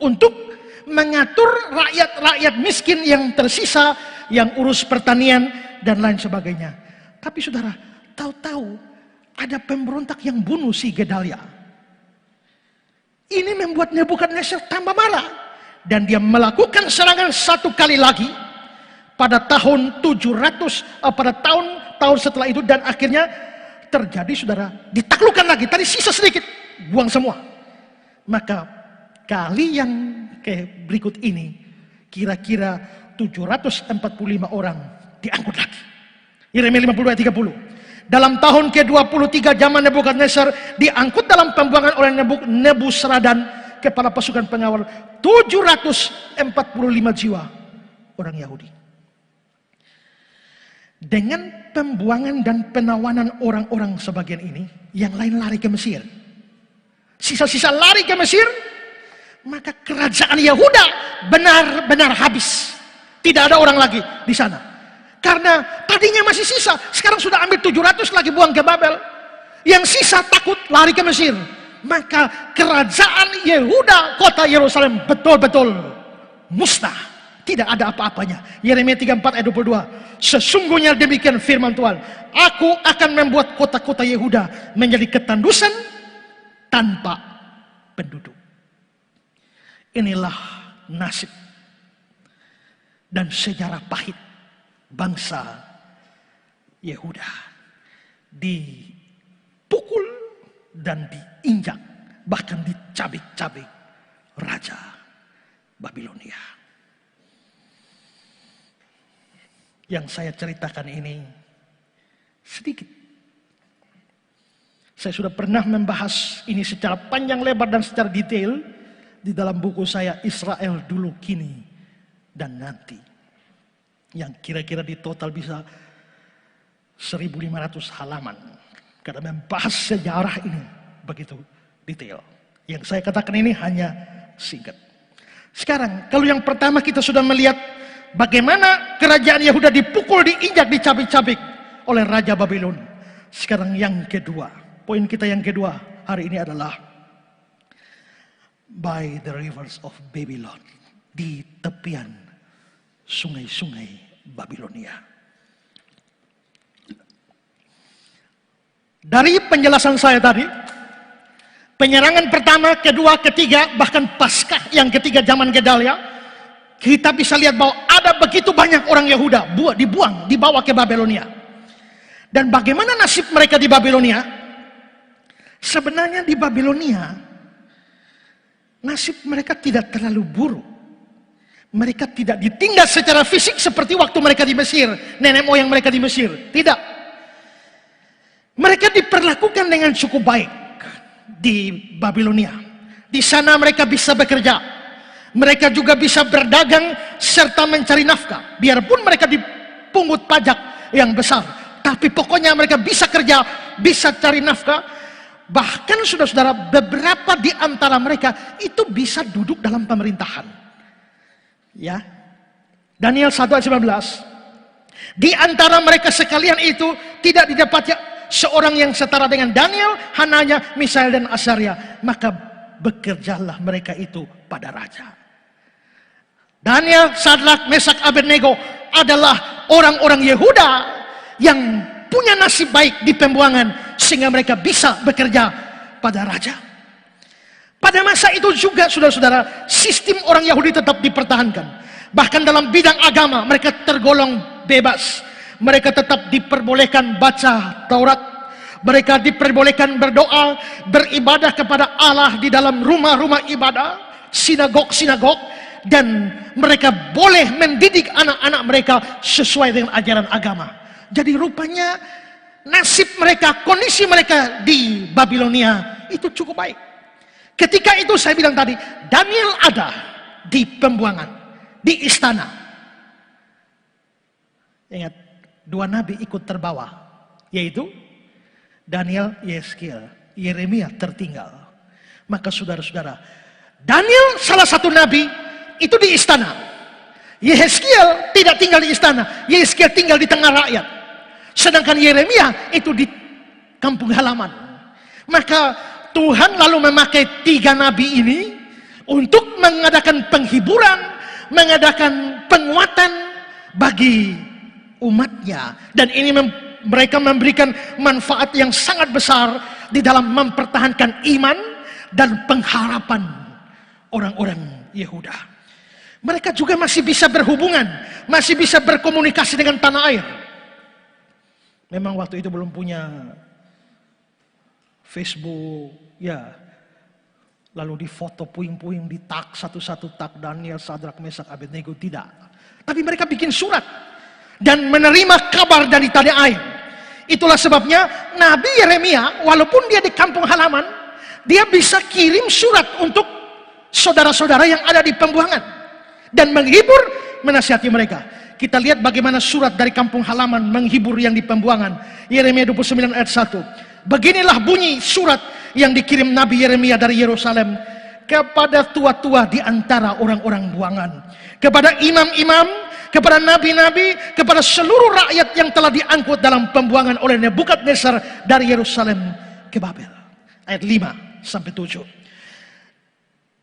untuk mengatur rakyat-rakyat miskin yang tersisa, yang urus pertanian dan lain sebagainya. Tapi saudara, tahu-tahu ada pemberontak yang bunuh si Gedalia. Ini membuat Nebukadnezar tambah marah dan dia melakukan serangan satu kali lagi pada tahun 700, pada tahun setelah itu, dan akhirnya terjadi saudara, ditaklukkan lagi. Tadi sisa sedikit, buang semua. Maka kali yang berikut ini kira-kira 745 orang diangkut lagi. Yeremia 52 ayat 30. Dalam tahun ke-23 zaman Nebukadnezar diangkut dalam pembuangan oleh Nebuzaradan, kepala pasukan pengawal, 745 jiwa orang Yahudi. Dengan pembuangan dan penawanan orang-orang sebagian ini, yang lain lari ke Mesir. Sisa-sisa lari ke Mesir, maka kerajaan Yehuda benar-benar habis. Tidak ada orang lagi di sana. Karena tadinya masih sisa, sekarang sudah ambil 700 lagi buang ke Babel. Yang sisa takut lari ke Mesir. Maka kerajaan Yehuda, kota Yerusalem betul-betul musnah. Tidak ada apa-apanya. Yeremia 34 ayat 22. Sesungguhnya demikian firman Tuhan. Aku akan membuat kota-kota Yehuda menjadi ketandusan tanpa penduduk. Inilah nasib dan sejarah pahit bangsa Yehuda. Dipukul dan diinjak, bahkan dicabik-cabik Raja Babilonia. Yang saya ceritakan ini sedikit. Saya sudah pernah membahas ini secara panjang lebar dan secara detail di dalam buku saya Israel Dulu, Kini, dan Nanti, yang kira-kira di total bisa 1.500 halaman karena membahas sejarah ini begitu detail. Yang saya katakan ini hanya singkat. Sekarang kalau yang pertama kita sudah melihat bagaimana kerajaan Yehuda dipukul, diinjak, dicabik-cabik oleh Raja Babylon. Sekarang yang kedua, poin kita yang kedua hari ini adalah by the rivers of Babylon, di tepian sungai-sungai Babilonia. Dari penjelasan saya tadi, penyerangan pertama, kedua, ketiga, bahkan Paskah yang ketiga zaman Gedalia, kita bisa lihat bahwa ada begitu banyak orang Yehuda dibuang, dibawa ke Babilonia. Dan bagaimana nasib mereka di Babilonia? Sebenarnya di Babilonia nasib mereka tidak terlalu buruk. Mereka tidak ditindas secara fisik seperti waktu mereka di Mesir, nenek moyang mereka di Mesir. Tidak. Mereka diperlakukan dengan cukup baik di Babilonia. Di sana mereka bisa bekerja. Mereka juga bisa berdagang serta mencari nafkah. Biarpun mereka dipungut pajak yang besar, tapi pokoknya mereka bisa kerja, bisa cari nafkah. Bahkan saudara-saudara, beberapa di antara mereka itu bisa duduk dalam pemerintahan. Ya, Daniel 1 ayat 19. Di antara mereka sekalian itu tidak didapati seorang yang setara dengan Daniel, Hananya, Misael dan Azaria. Maka bekerjalah mereka itu pada raja. Daniel, Sadrak, Mesak, Abednego adalah orang-orang Yehuda yang punya nasib baik di pembuangan sehingga mereka bisa bekerja pada raja. Pada masa itu juga saudara-saudara, sistem orang Yahudi tetap dipertahankan. Bahkan dalam bidang agama mereka tergolong bebas. Mereka tetap diperbolehkan baca Taurat. Mereka diperbolehkan berdoa, beribadah kepada Allah di dalam rumah-rumah ibadah, sinagog-sinagog. Dan mereka boleh mendidik anak-anak mereka sesuai dengan ajaran agama. Jadi rupanya nasib mereka, kondisi mereka di Babilonia itu cukup baik. Ketika itu saya bilang tadi, Daniel ada di pembuangan, di istana. Ingat, dua nabi ikut terbawa, yaitu Daniel, Yeskiel, Yeremia tertinggal. Maka saudara-saudara, Daniel salah satu nabi itu di istana. Yehezkiel tidak tinggal di istana, Yehezkiel tinggal di tengah rakyat. Sedangkan Yeremia itu di kampung halaman. Maka Tuhan lalu memakai 3 nabi ini untuk mengadakan penghiburan, mengadakan penguatan bagi umatnya. Dan ini mereka memberikan manfaat yang sangat besar di dalam mempertahankan iman dan pengharapan orang-orang Yehuda. Mereka juga masih bisa berhubungan, masih bisa berkomunikasi dengan tanah air. Memang waktu itu belum punya Facebook, ya. Lalu difoto puing-puing, di tak satu-satu, tak Daniel, Sadrak, Mesak, Abednego, tidak. Tapi mereka bikin surat dan menerima kabar dari tanah air. Itulah sebabnya Nabi Yeremia, walaupun dia di kampung halaman, dia bisa kirim surat untuk saudara-saudara yang ada di pembuangan dan menghibur, menasihati mereka. Kita lihat bagaimana surat dari kampung halaman menghibur yang di pembuangan. Yeremia 29 ayat 1. Beginilah bunyi surat yang dikirim Nabi Yeremia dari Yerusalem kepada tua-tua di antara orang-orang buangan, kepada imam-imam, kepada nabi-nabi, kepada seluruh rakyat yang telah diangkut dalam pembuangan oleh Nebukadnezar dari Yerusalem ke Babel. Ayat 5 sampai 7.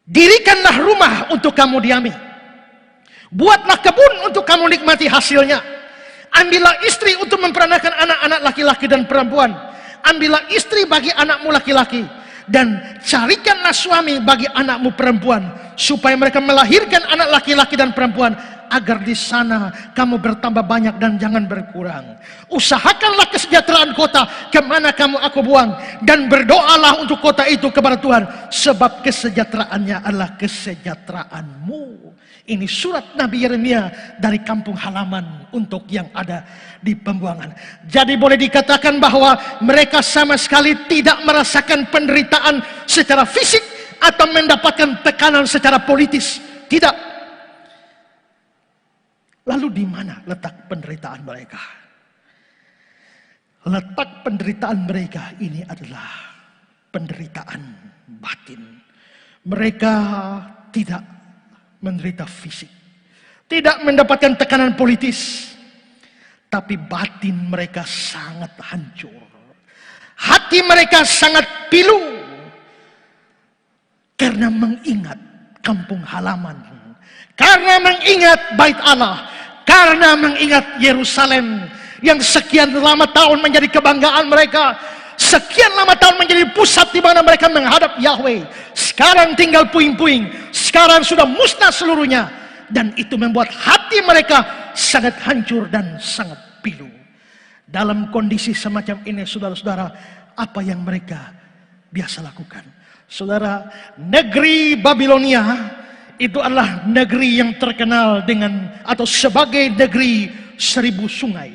Dirikanlah rumah untuk kamu diami. Buatlah kebun untuk kamu nikmati hasilnya. Ambillah istri untuk memperanakan anak-anak laki-laki dan perempuan. Ambillah istri bagi anakmu laki-laki. Dan carikanlah suami bagi anakmu perempuan. Supaya mereka melahirkan anak laki-laki dan perempuan. Agar di sana kamu bertambah banyak dan jangan berkurang. Usahakanlah kesejahteraan kota kemana kamu aku buang. Dan berdoalah untuk kota itu kepada Tuhan. Sebab kesejahteraannya adalah kesejahteraanmu. Ini surat Nabi Yeremia dari kampung halaman untuk yang ada di pembuangan. Jadi boleh dikatakan bahwa mereka sama sekali tidak merasakan penderitaan secara fisik atau mendapatkan tekanan secara politis. Tidak. Lalu di mana letak penderitaan mereka? Letak penderitaan mereka ini adalah penderitaan batin. Mereka tidak menderita fisik, tidak mendapatkan tekanan politis, tapi batin mereka sangat hancur. Hati mereka sangat pilu karena mengingat kampung halaman, karena mengingat bait Allah, karena mengingat Yerusalem yang sekian lama tahun menjadi kebanggaan mereka, sekian lama tahun menjadi pusat di mana mereka menghadap Yahweh. Sekarang tinggal puing-puing, sekarang sudah musnah seluruhnya, dan itu membuat hati mereka sangat hancur dan sangat pilu. Dalam kondisi semacam ini, saudara-saudara, apa yang mereka biasa lakukan? Saudara, negeri Babilonia itu adalah negeri yang terkenal dengan atau sebagai negeri 1000 sungai.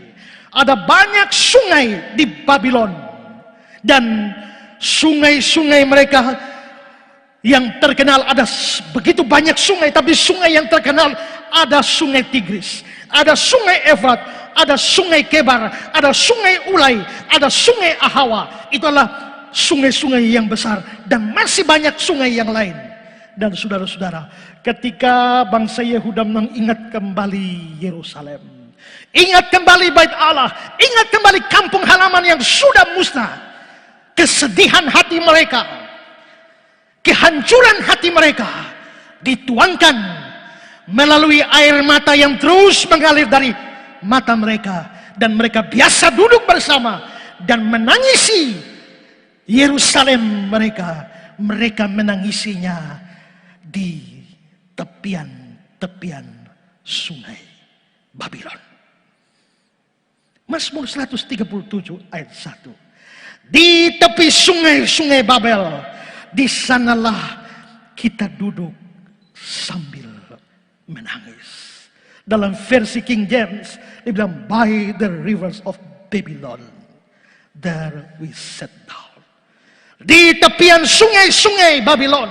Ada banyak sungai di Babylon, dan sungai-sungai mereka yang terkenal, ada begitu banyak sungai, tapi sungai yang terkenal ada sungai Tigris, ada sungai Efrat, ada sungai Kebar, ada sungai Ulai, ada sungai Ahawa. Itu adalah sungai-sungai yang besar, dan masih banyak sungai yang lain. Dan saudara-saudara, ketika bangsa Yehuda mengingat kembali Yerusalem, ingat kembali bait Allah, ingat kembali kampung halaman yang sudah musnah, kesedihan hati mereka, kehancuran hati mereka dituangkan melalui air mata yang terus mengalir dari mata mereka, dan mereka biasa duduk bersama dan menangisi Yerusalem mereka. Mereka menangisinya di tepian-tepian sungai Babylon. Mazmur 137 ayat 1. Di tepi sungai-sungai Babel, di sanalah kita duduk sambil menangis. Dalam versi King James dibilang, by the rivers of Babylon there we sat down. Di tepian sungai-sungai Babylon,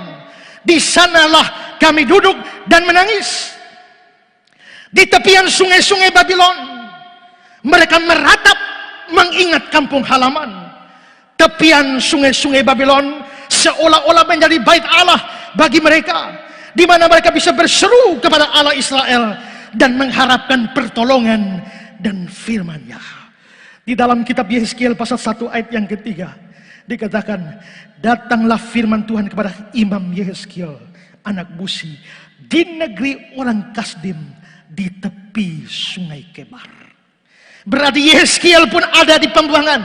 di sanalah kami duduk dan menangis. Di tepian sungai-sungai Babylon, mereka meratap mengingat kampung halaman. Tepian sungai-sungai Babylon seolah-olah menjadi bait Allah bagi mereka, di mana mereka bisa berseru kepada Allah Israel. dan mengharapkan pertolongan dan firman-Nya. Di dalam kitab Yehezkiel pasal 1 ayat yang ketiga dikatakan, datanglah firman Tuhan kepada Imam Yehezkiel anak Buzi di negeri orang Kasdim di tepi sungai Kebar. Berarti Yehezkiel pun ada di pembuangan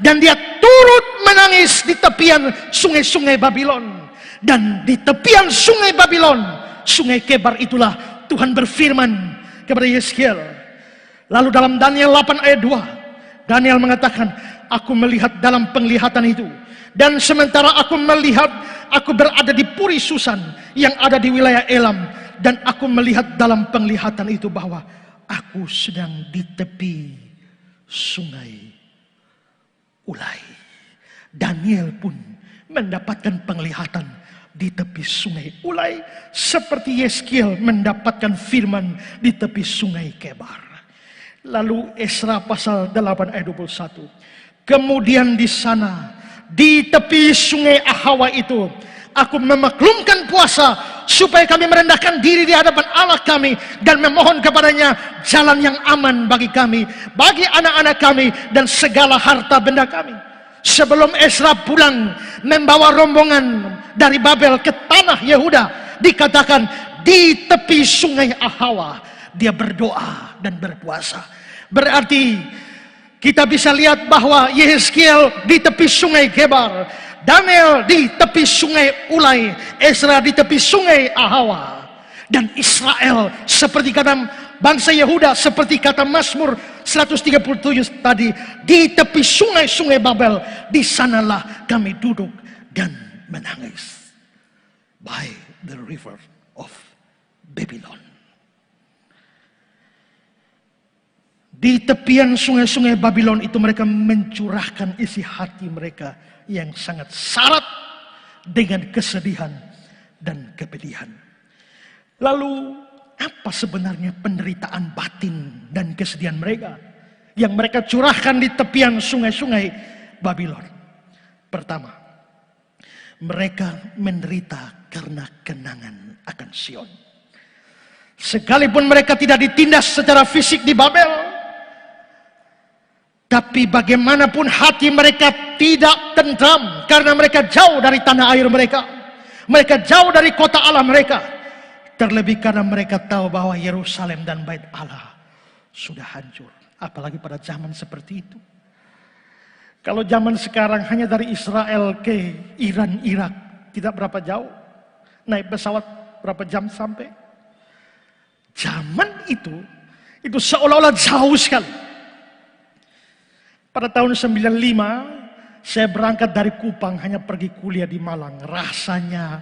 dan dia turut menangis di tepian sungai-sungai Babylon. Dan di tepian sungai Babylon, sungai Kebar itulah Tuhan berfirman kepada Yehezkiel. Lalu dalam Daniel 8 ayat 2 Daniel mengatakan, aku melihat dalam penglihatan itu, dan sementara aku melihat, aku berada di Puri Susan yang ada di wilayah Elam, dan aku melihat dalam penglihatan itu bahwa aku sedang di tepi sungai Ulai. Daniel pun mendapatkan penglihatan di tepi sungai Ulai, seperti Yehezkiel mendapatkan firman di tepi sungai Kebar. Lalu Esra pasal 8 ayat 21. Kemudian di sana, di tepi sungai Ahawa itu, aku memaklumkan puasa supaya kami merendahkan diri di hadapan Allah kami dan memohon kepadanya jalan yang aman bagi kami, bagi anak-anak kami dan segala harta benda kami. Sebelum Esra pulang membawa rombongan dari Babel ke tanah Yehuda, dikatakan di tepi sungai Ahawa dia berdoa dan berpuasa. Berarti kita bisa lihat bahwa Yehezkiel di tepi sungai Kebar, Daniel di tepi sungai Ulai, Esra di tepi sungai Ahawa, dan Israel seperti kata bangsa Yehuda, seperti kata Mazmur 137 tadi, di tepi sungai-sungai Babel, di sanalah kami duduk dan menangis. By the river of Babylon. Di tepian sungai-sungai Babylon itu mereka mencurahkan isi hati mereka yang sangat syarat dengan kesedihan dan kepedihan. Lalu apa sebenarnya penderitaan batin dan kesedihan mereka yang mereka curahkan di tepian sungai-sungai Babylon? Pertama, mereka menderita karena kenangan akan Sion. Sekalipun mereka tidak ditindas secara fisik di Babel, tapi bagaimanapun hati mereka tidak tentram karena mereka jauh dari tanah air mereka. Mereka jauh dari kota Allah mereka. Terlebih karena mereka tahu bahwa Yerusalem dan Bait Allah sudah hancur. Apalagi pada zaman seperti itu. Kalau zaman sekarang hanya dari Israel ke Iran, Irak, tidak berapa jauh. Naik pesawat berapa jam sampai. Zaman itu seolah-olah jauh sekali. Pada tahun 95, saya berangkat dari Kupang hanya pergi kuliah di Malang. Rasanya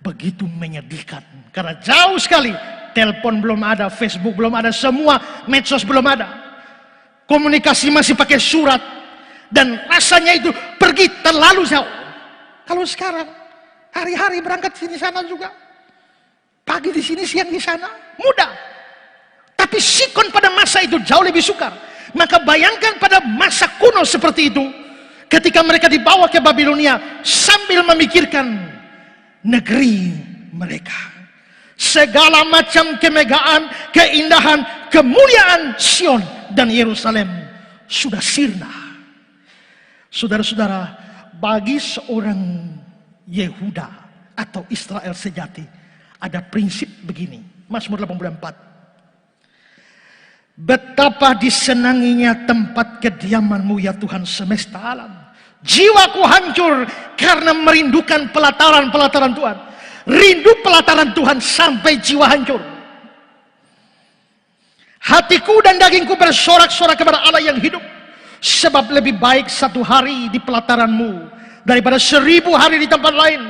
begitu menyedihkan. Karena jauh sekali. Telepon belum ada, Facebook belum ada, semua medsos belum ada. Komunikasi masih pakai surat. Dan rasanya itu pergi terlalu jauh. Kalau sekarang, hari-hari berangkat sini sana juga. Pagi di sini, siang di sana. Mudah. Tapi sikon pada masa itu jauh lebih sukar. Maka bayangkan pada masa kuno seperti itu, ketika mereka dibawa ke Babilonia sambil memikirkan negeri mereka. Segala macam kemegahan, keindahan, kemuliaan Sion dan Yerusalem sudah sirna. Saudara-saudara, bagi seorang Yehuda atau Israel sejati, ada prinsip begini. Mazmur 84. Betapa disenanginya tempat kediaman-Mu ya Tuhan semesta alam. Jiwaku hancur karena merindukan pelataran-pelataran Tuhan. Rindu pelataran Tuhan sampai jiwa hancur. Hatiku dan dagingku bersorak-sorak kepada Allah yang hidup. Sebab lebih baik 1 hari di pelataran-Mu daripada 1000 hari di tempat lain.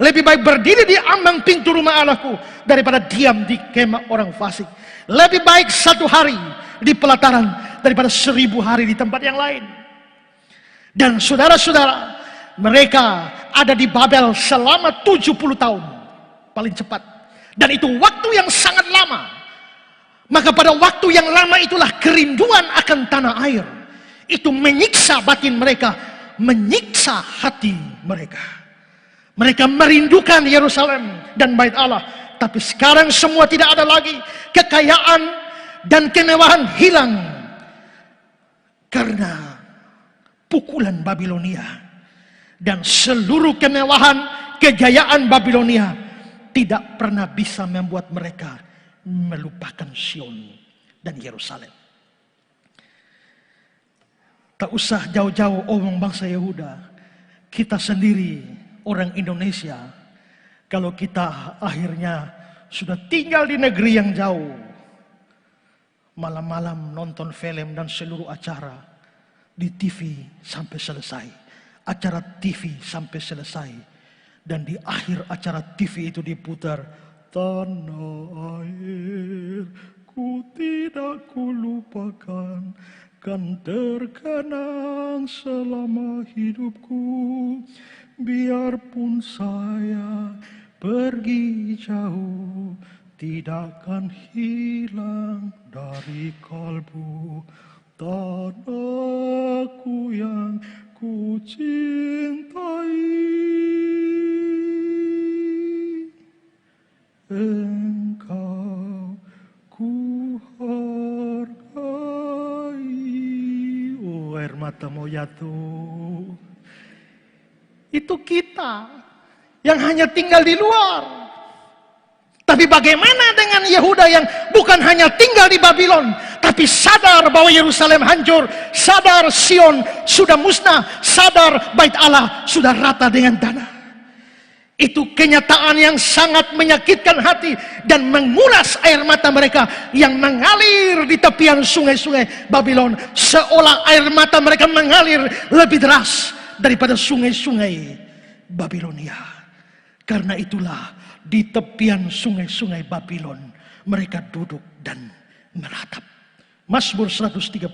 Lebih baik berdiri di ambang pintu rumah Allahku daripada diam di kemah orang fasik. Lebih baik 1 hari di pelataran daripada 1000 hari di tempat yang lain. Dan saudara-saudara, mereka ada di Babel selama 70 tahun. Paling cepat. Dan itu waktu yang sangat lama. Maka pada waktu yang lama itulah kerinduan akan tanah air. Itu menyiksa batin mereka. Menyiksa hati mereka. Mereka merindukan Yerusalem dan Bait Allah. Tapi sekarang semua tidak ada lagi. Kekayaan dan kemewahan hilang karena pukulan Babilonia. Dan seluruh kemewahan, kejayaan Babilonia tidak pernah bisa membuat mereka melupakan Sion dan Yerusalem. Tak usah jauh-jauh omong bangsa Yehuda, kita sendiri orang Indonesia, kalau kita akhirnya sudah tinggal di negeri yang jauh, malam-malam nonton film dan seluruh acara di TV sampai selesai, acara TV sampai selesai, dan di akhir acara TV itu diputar, tanah air ku tidak kulupakan, kan terkenang selama hidupku, biarpun saya pergi jauh, tidak akan hilang dari kalbu, tanahku yang ku cintai, engkau ku hargai. Oh, air mata mau jatuh. Itu kita yang hanya tinggal di luar. Tapi bagaimana dengan Yehuda yang bukan hanya tinggal di Babylon, tapi sadar bahwa Yerusalem hancur, sadar Sion sudah musnah, sadar bait Allah sudah rata dengan tanah. Itu kenyataan yang sangat menyakitkan hati dan menguras air mata mereka yang mengalir di tepian sungai-sungai Babylon, seolah air mata mereka mengalir lebih deras daripada sungai-sungai Babilonia. Karena itulah di tepian sungai-sungai Babylon mereka duduk dan meratap. Mazmur 137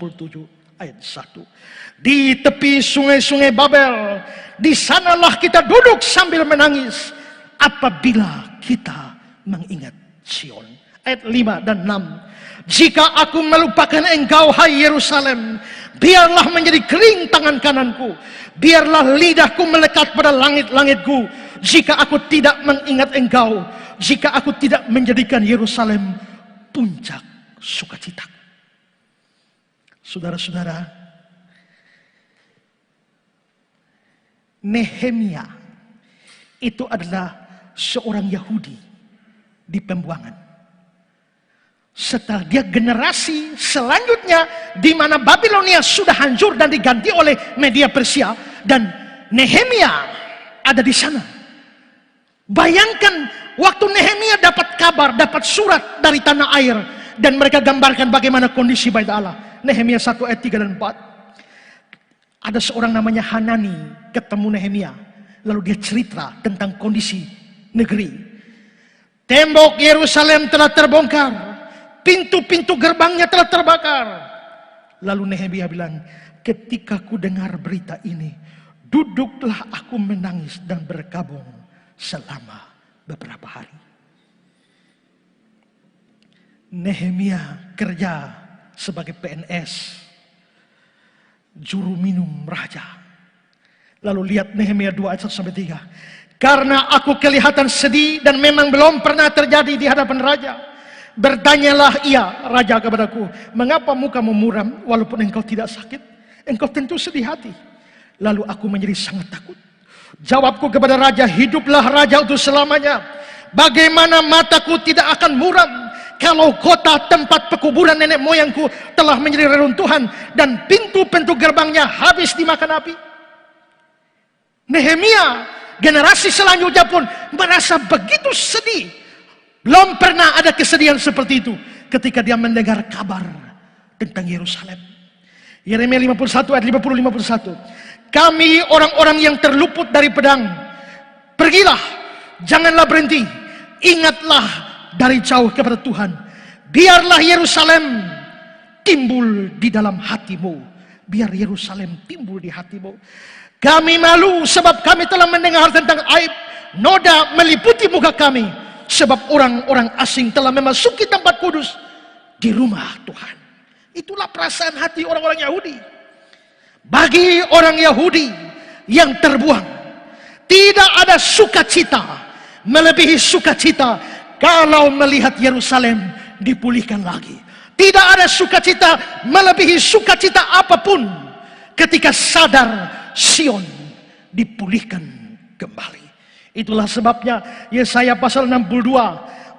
ayat 1. Di tepi sungai-sungai Babel, di sanalah kita duduk sambil menangis apabila kita mengingat Sion. Ayat 5 dan 6. Jika aku melupakan engkau, hai Yerusalem, biarlah menjadi kering tangan kananku, biarlah lidahku melekat pada langit-langitku. Jika aku tidak mengingat engkau, jika aku tidak menjadikan Yerusalem puncak sukacitaku. Saudara-saudara, Nehemia itu adalah seorang Yahudi di pembuangan. Setelah dia generasi selanjutnya di mana Babilonia sudah hancur dan diganti oleh Media Persia, dan Nehemia ada di sana. Bayangkan waktu Nehemia dapat kabar, dapat surat dari tanah air, dan mereka gambarkan bagaimana kondisi bait Allah. Nehemia 1 ayat 3 dan 4. Ada seorang namanya Hanani ketemu Nehemia, lalu dia cerita tentang kondisi negeri. Tembok Yerusalem telah terbongkar, pintu-pintu gerbangnya telah terbakar. Lalu Nehemia bilang, ketika ku dengar berita ini, duduklah aku menangis dan berkabung selama beberapa hari. Nehemia kerja sebagai PNS, juru minum raja. Lalu lihat Nehemia 2 ayat 1-3. Karena aku kelihatan sedih dan memang belum pernah terjadi di hadapan raja. Bertanyalah ia, raja, kepadaku, mengapa mukamu muram walaupun engkau tidak sakit? Engkau tentu sedih hati. Lalu aku menjadi sangat takut. Jawabku kepada raja, hiduplah raja untuk selamanya. Bagaimana mataku tidak akan muram kalau kota tempat pekuburan nenek moyangku telah menjadi reruntuhan dan pintu-pintu gerbangnya habis dimakan api. Nehemia generasi selanjutnya pun merasa begitu sedih. Belum pernah ada kesedihan seperti itu ketika dia mendengar kabar tentang Yerusalem. Yeremia 51 ayat 50-51. Kami orang-orang yang terluput dari pedang, pergilah, janganlah berhenti, ingatlah dari jauh kepada Tuhan. Biarlah Yerusalem timbul di dalam hatimu. Biar Yerusalem timbul di hatimu. Kami malu sebab kami telah mendengar tentang aib noda meliputi muka kami, sebab orang-orang asing telah memasuki tempat kudus di rumah Tuhan. Itulah perasaan hati orang-orang Yahudi. Bagi orang Yahudi yang terbuang, tidak ada sukacita melebihi sukacita kalau melihat Yerusalem dipulihkan lagi. Tidak ada sukacita melebihi sukacita apapun ketika sadar Sion dipulihkan kembali. Itulah sebabnya Yesaya pasal 62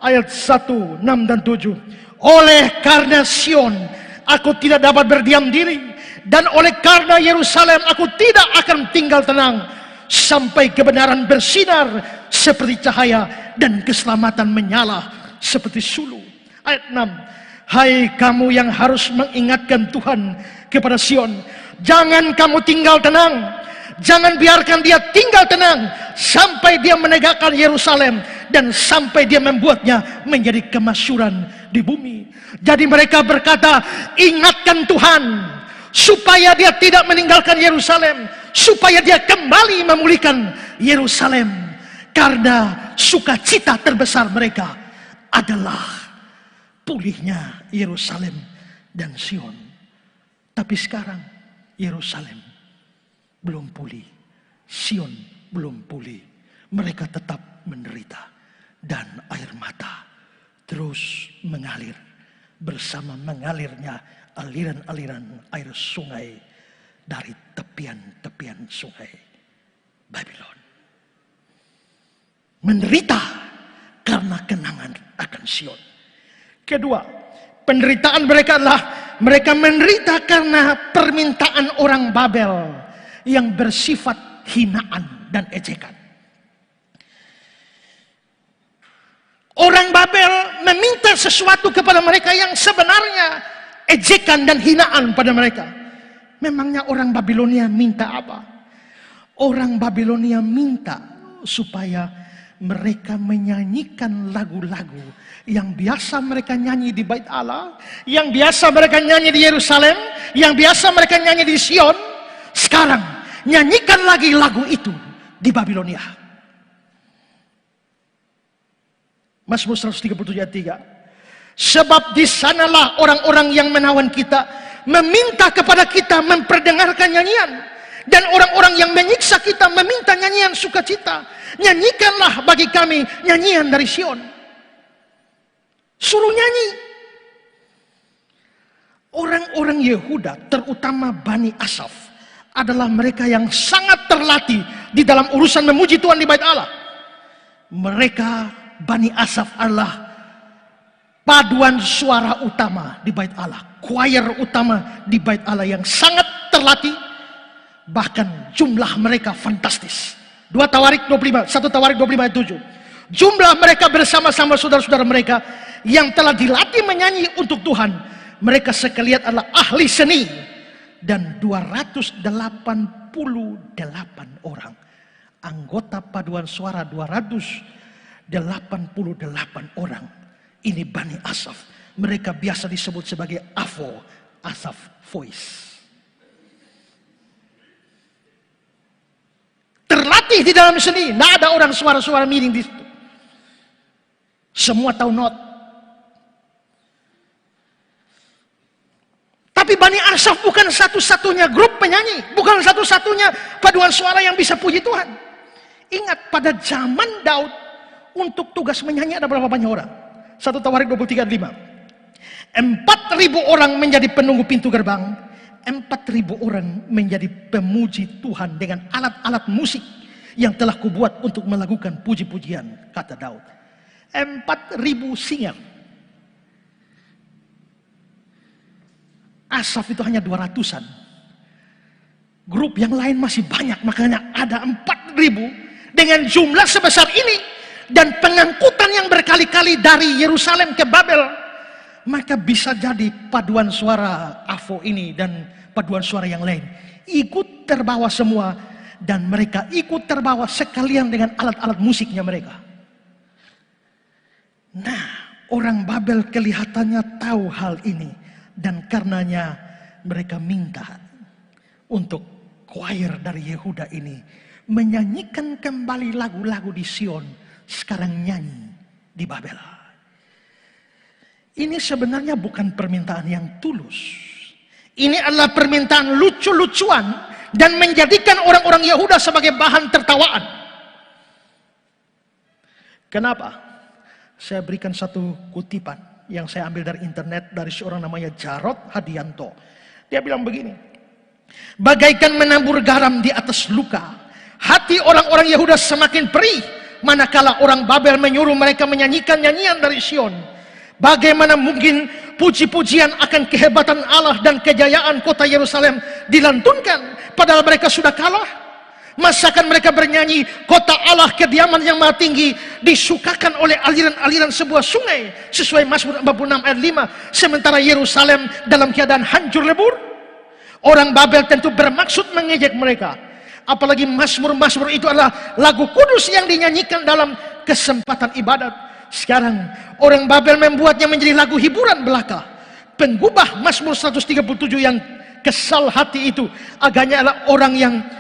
ayat 1, 6 dan 7. Oleh karena Sion aku tidak dapat berdiam diri, dan oleh karena Yerusalem aku tidak akan tinggal tenang sampai kebenaran bersinar seperti cahaya dan keselamatan menyala seperti sulu. Ayat 6. Hai kamu yang harus mengingatkan Tuhan kepada Sion, jangan kamu tinggal tenang, jangan biarkan dia tinggal tenang sampai dia menegakkan Yerusalem dan sampai dia membuatnya menjadi kemasyhuran di bumi. Jadi mereka berkata, ingatkan Tuhan supaya dia tidak meninggalkan Yerusalem, supaya dia kembali memulihkan Yerusalem, karena sukacita terbesar mereka adalah pulihnya Yerusalem dan Sion. Tapi sekarang Yerusalem belum pulih, Sion belum pulih. Mereka tetap menderita, dan air mata terus mengalir bersama mengalirnya aliran-aliran air sungai dari tepian-tepian sungai Babylon. Menderita karena kenangan akan Sion. Kedua, penderitaan mereka adalah mereka menderita karena permintaan orang Babel yang bersifat hinaan dan ejekan. Orang Babel meminta sesuatu kepada mereka yang sebenarnya ejekan dan hinaan pada mereka. Memangnya orang Babilonia minta apa? Orang Babilonia minta supaya mereka menyanyikan lagu-lagu yang biasa mereka nyanyi di Bait Allah, yang biasa mereka nyanyi di Yerusalem, yang biasa mereka nyanyi di Sion. Sekarang nyanyikan lagi lagu itu di Babilonia. Mazmur 137 ayat 3. Sebab di sanalah orang-orang yang menawan kita meminta kepada kita memperdengarkan nyanyian, dan orang-orang yang menyiksa kita meminta nyanyian sukacita. Nyanyikanlah bagi kami nyanyian dari Sion. Suruh nyanyi. Orang-orang Yehuda, terutama Bani Asaf, adalah mereka yang sangat terlatih di dalam urusan memuji Tuhan di Bait Allah. Mereka, Bani Asaf, adalah paduan suara utama di Bait Allah, choir utama di Bait Allah yang sangat terlatih. Bahkan jumlah mereka fantastis. 1 Tawarik 25 ayat 7. Jumlah mereka bersama-sama saudara-saudara mereka yang telah dilatih menyanyi untuk Tuhan, mereka sekalian adalah ahli seni, dan 288 orang. Anggota paduan suara 288 orang. Ini Bani Asaf. Mereka biasa disebut sebagai AVO, Asaf Voice. Terlatih di dalam seni, tidak ada orang suara-suara miring di situ. Semua tahu not. Tapi Bani Asaf bukan satu-satunya grup penyanyi, bukan satu-satunya paduan suara yang bisa puji Tuhan. Ingat, pada zaman Daud, untuk tugas menyanyi ada berapa banyak orang? 1 Tawarik 23 ayat 5. 4.000 orang menjadi penunggu pintu gerbang, 4.000 orang menjadi pemuji Tuhan dengan alat-alat musik yang telah kubuat untuk melakukan puji-pujian, kata Daud. 4.000 singer. Asaf itu hanya 200-an. Grup yang lain masih banyak, makanya ada 4.000 dengan jumlah sebesar ini dan pengangkutan yang berkali-kali dari Yerusalem ke Babel. Maka bisa jadi paduan suara AVO ini dan paduan suara yang lain ikut terbawa semua, dan mereka ikut terbawa sekalian dengan alat-alat musiknya mereka. Nah, orang Babel kelihatannya tahu hal ini, dan karenanya mereka minta untuk choir dari Yehuda ini menyanyikan kembali lagu-lagu di Sion, sekarang nyanyi di Babel. Ini sebenarnya bukan permintaan yang tulus. Ini adalah permintaan lucu-lucuan dan menjadikan orang-orang Yehuda sebagai bahan tertawaan. Kenapa? Saya berikan satu kutipan yang saya ambil dari internet dari seorang namanya Jarod Hadianto. Dia bilang begini, bagaikan menabur garam di atas luka, hati orang-orang Yehuda semakin perih, manakala orang Babel menyuruh mereka menyanyikan nyanyian dari Sion. Bagaimana mungkin puji-pujian akan kehebatan Allah dan kejayaan kota Yerusalem dilantunkan, padahal mereka sudah kalah? Masakan mereka bernyanyi, kota Allah kediaman yang maha tinggi disukakan oleh aliran-aliran sebuah sungai, sesuai Mazmur 46 ayat 5, sementara Yerusalem dalam keadaan hancur lebur? Orang Babel tentu bermaksud mengejek mereka. Apalagi Mazmur-Mazmur itu adalah lagu kudus yang dinyanyikan dalam kesempatan ibadat. Sekarang orang Babel membuatnya menjadi lagu hiburan belaka. Penggubah Mazmur 137 yang kesal hati itu agaknya adalah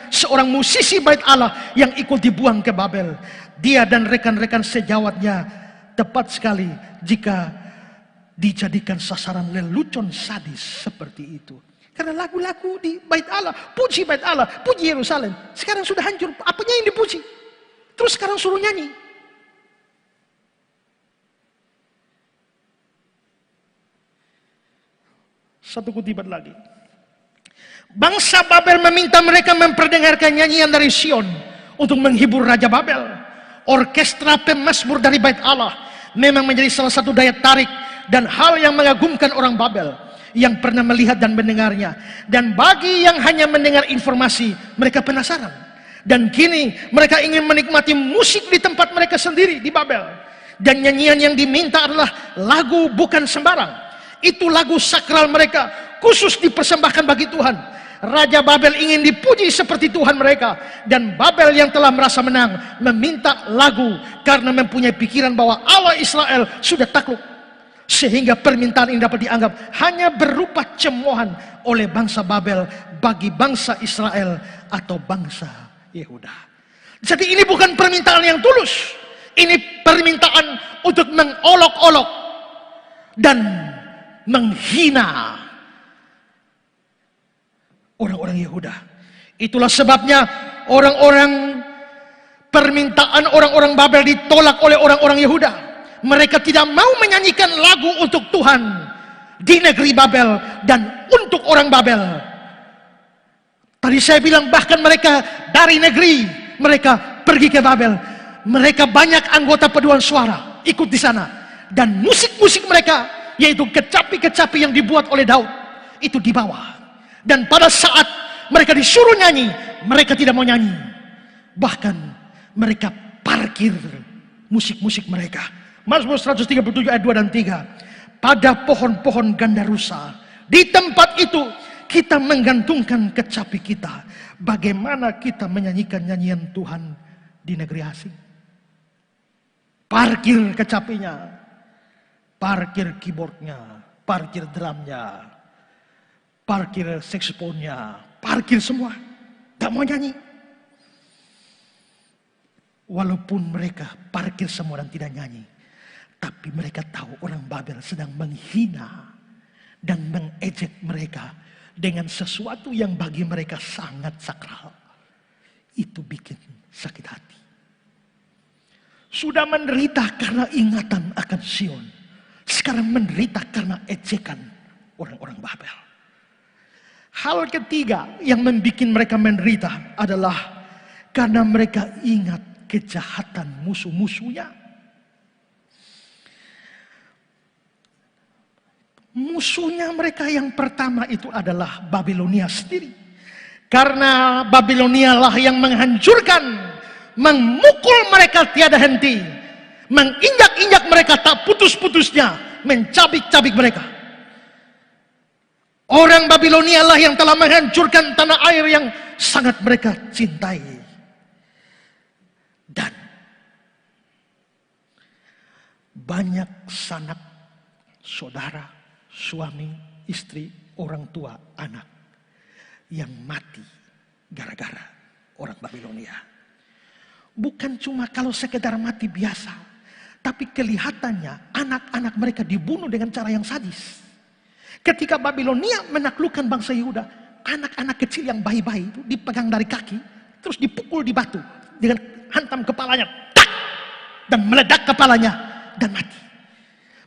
seorang musisi bait Allah yang ikut dibuang ke Babel. Dia dan rekan-rekan sejawatnya tepat sekali jika dijadikan sasaran lelucon sadis seperti itu. Karena lagu-lagu di bait Allah, puji bait Allah, puji Yerusalem, sekarang sudah hancur. Apanya yang dipuji? Terus sekarang suruh nyanyi. Satu kutipan lagi. Bangsa Babel meminta mereka memperdengarkan nyanyian dari Sion untuk menghibur Raja Babel. Orkestra pemazmur dari bait Allah memang menjadi salah satu daya tarik dan hal yang mengagumkan orang Babel yang pernah melihat dan mendengarnya. Dan bagi yang hanya mendengar informasi, mereka penasaran. Dan kini mereka ingin menikmati musik di tempat mereka sendiri di Babel. Dan nyanyian yang diminta adalah lagu bukan sembarang. Itu lagu sakral mereka, khusus dipersembahkan bagi Tuhan. Raja Babel ingin dipuji seperti Tuhan mereka. Dan Babel yang telah merasa menang meminta lagu karena mempunyai pikiran bahwa Allah Israel sudah takluk. Sehingga permintaan ini dapat dianggap hanya berupa cemoohan oleh bangsa Babel bagi bangsa Israel atau bangsa Yehuda. Jadi ini bukan permintaan yang tulus. Ini permintaan untuk mengolok-olok dan menghina orang-orang Yehuda. Itulah sebabnya permintaan orang-orang Babel ditolak oleh orang-orang Yehuda. Mereka tidak mau menyanyikan lagu untuk Tuhan di negeri Babel dan untuk orang Babel. Tadi saya bilang bahkan mereka dari negeri mereka pergi ke Babel. Mereka banyak anggota paduan suara ikut di sana. Dan musik-musik mereka, yaitu kecapi-kecapi yang dibuat oleh Daud, itu dibawa. Dan pada saat mereka disuruh nyanyi, mereka tidak mau nyanyi. Bahkan mereka parkir musik-musik mereka. Mazmur 137 ayat 2 dan 3. Pada pohon-pohon gandarusa, di tempat itu kita menggantungkan kecapi kita. Bagaimana kita menyanyikan nyanyian Tuhan di negeri asing? Parkir kecapinya, parkir keyboardnya, parkir drumnya, parkir saksofonnya, parkir semua. Gak mau nyanyi. Walaupun mereka parkir semua dan tidak nyanyi, tapi mereka tahu orang Babel sedang menghina dan mengejek mereka dengan sesuatu yang bagi mereka sangat sakral. Itu bikin sakit hati. Sudah menderita karena ingatan akan Sion. Sekarang menderita karena ejekan orang-orang Babel. Hal ketiga yang membuat mereka menderita adalah karena mereka ingat kejahatan musuh-musuhnya. Musuhnya mereka yang pertama itu adalah Babilonia sendiri. Karena Babilonia lah yang menghancurkan, memukul mereka tiada henti, menginjak-injak mereka tak putus-putusnya, mencabik-cabik mereka. Orang Babilonia lah yang telah menghancurkan tanah air yang sangat mereka cintai. Dan banyak sanak saudara, suami, istri, orang tua, anak yang mati gara-gara orang Babilonia. Bukan cuma kalau sekedar mati biasa, tapi kelihatannya anak-anak mereka dibunuh dengan cara yang sadis. Ketika Babilonia menaklukkan bangsa Yehuda, anak-anak kecil yang bayi-bayi itu dipegang dari kaki, terus dipukul di batu dengan hantam kepalanya, tak, dan meledak kepalanya, dan mati.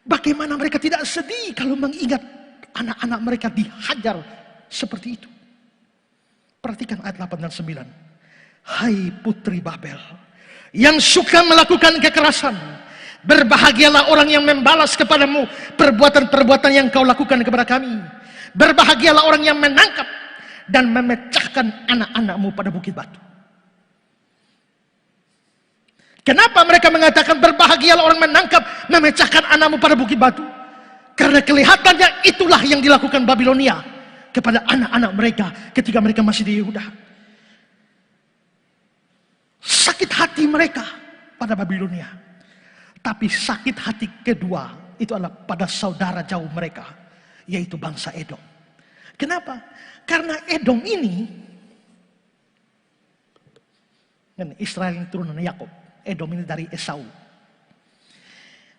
Bagaimana mereka tidak sedih kalau mengingat anak-anak mereka dihajar seperti itu. Perhatikan ayat 8 dan 9. Hai putri Babel, yang suka melakukan kekerasan, berbahagialah orang yang membalas kepadamu perbuatan-perbuatan yang kau lakukan kepada kami. Berbahagialah orang yang menangkap dan memecahkan anak-anakmu pada bukit batu. Kenapa mereka mengatakan berbahagialah orang menangkap, memecahkan anakmu pada bukit batu? Karena kelihatannya itulah yang dilakukan Babilonia kepada anak-anak mereka ketika mereka masih di Yehuda. Sakit hati mereka pada Babilonia. Tapi sakit hati kedua itu adalah pada saudara jauh mereka, yaitu bangsa Edom. Kenapa? Karena Edom ini, Israel yang turunan Yakub. Edom ini dari Esau.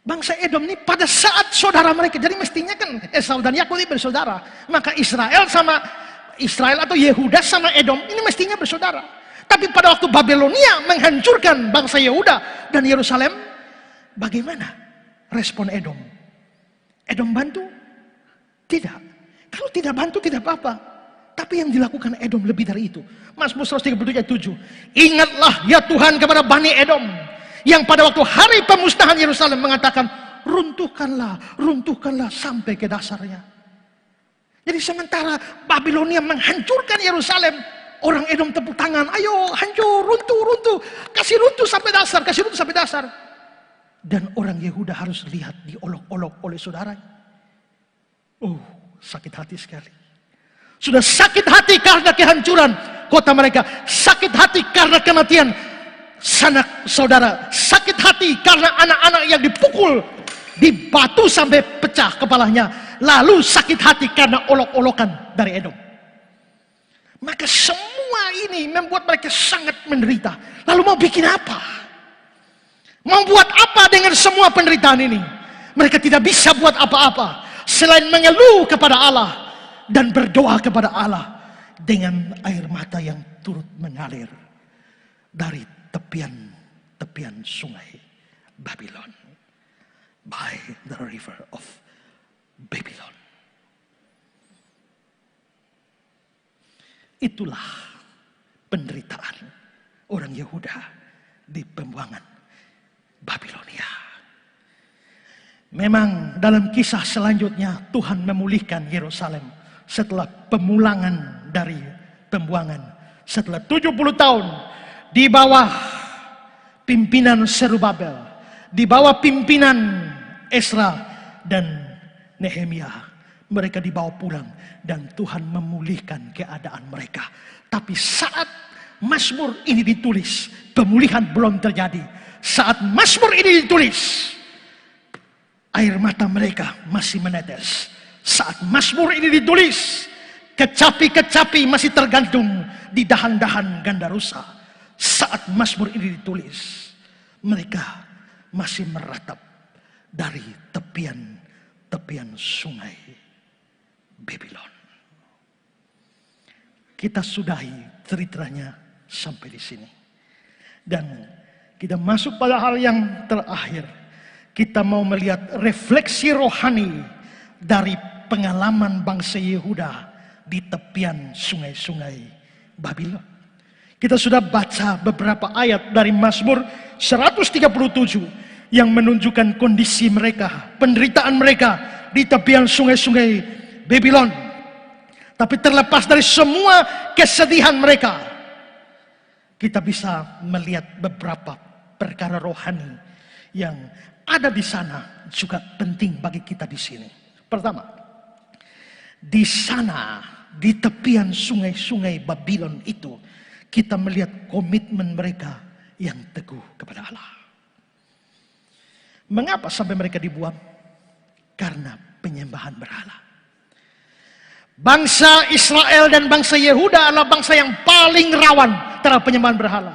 Bangsa Edom ini pada saat saudara mereka, jadi mestinya kan Esau dan Yakub ini bersaudara. Maka Israel atau Yehuda sama Edom ini mestinya bersaudara. Tapi pada waktu Babilonia menghancurkan bangsa Yehuda dan Yerusalem, bagaimana respon Edom? Edom bantu? Tidak. Kalau tidak bantu tidak apa-apa. Tapi yang dilakukan Edom lebih dari itu. Mazmur 137 ayat 7. Ingatlah ya Tuhan kepada Bani Edom, yang pada waktu hari pemusnahan Yerusalem mengatakan, runtuhkanlah sampai ke dasarnya. Jadi sementara Babilonia menghancurkan Yerusalem, orang Edom tepuk tangan, ayo hancur, runtuh, kasih runtuh sampai dasar. Dan orang Yehuda harus lihat diolok-olok oleh saudaranya. Oh, sakit hati sekali. Sudah sakit hati karena kehancuran kota mereka, sakit hati karena kematian sanak saudara, sakit hati karena anak-anak yang dipukul di batu sampai pecah kepalanya, lalu sakit hati karena olok-olokan dari Edom. Maka semua ini membuat mereka sangat menderita. Lalu mau bikin apa? Mau buat apa dengan semua penderitaan ini? Mereka tidak bisa buat apa-apa selain mengeluh kepada Allah dan berdoa kepada Allah dengan air mata yang turut mengalir dari tepian sungai Babylon, by the river of Babylon. Itulah penderitaan orang Yehuda di pembuangan Babilonia. Memang dalam kisah selanjutnya Tuhan memulihkan Yerusalem setelah pemulangan dari pembuangan. Setelah 70 tahun di bawah pimpinan Zerubabel, di bawah pimpinan Esra dan Nehemia, mereka dibawa pulang dan Tuhan memulihkan keadaan mereka. Tapi saat Mazmur ini ditulis, pemulihan belum terjadi. Saat Mazmur ini ditulis, air mata mereka masih menetes. Saat Mazmur ini ditulis, kecapi-kecapi masih tergantung di dahan-dahan ganda rusa. Saat Mazmur ini ditulis, mereka masih meratap dari tepian sungai Babylon. Kita sudahi ceritanya sampai di sini. Dan kita masuk pada hal yang terakhir. Kita mau melihat refleksi rohani dari pengalaman bangsa Yehuda di tepian sungai-sungai Babylon. Kita sudah baca beberapa ayat dari Mazmur 137 yang menunjukkan kondisi mereka, penderitaan mereka di tepian sungai-sungai Babylon. Tapi terlepas dari semua kesedihan mereka, kita bisa melihat beberapa perkara rohani yang ada di sana juga penting bagi kita di sini. Pertama, di sana di tepian sungai-sungai Babylon itu kita melihat komitmen mereka yang teguh kepada Allah. Mengapa sampai mereka dibuang? Karena penyembahan berhala. Bangsa Israel dan bangsa Yehuda adalah bangsa yang paling rawan terhadap penyembahan berhala.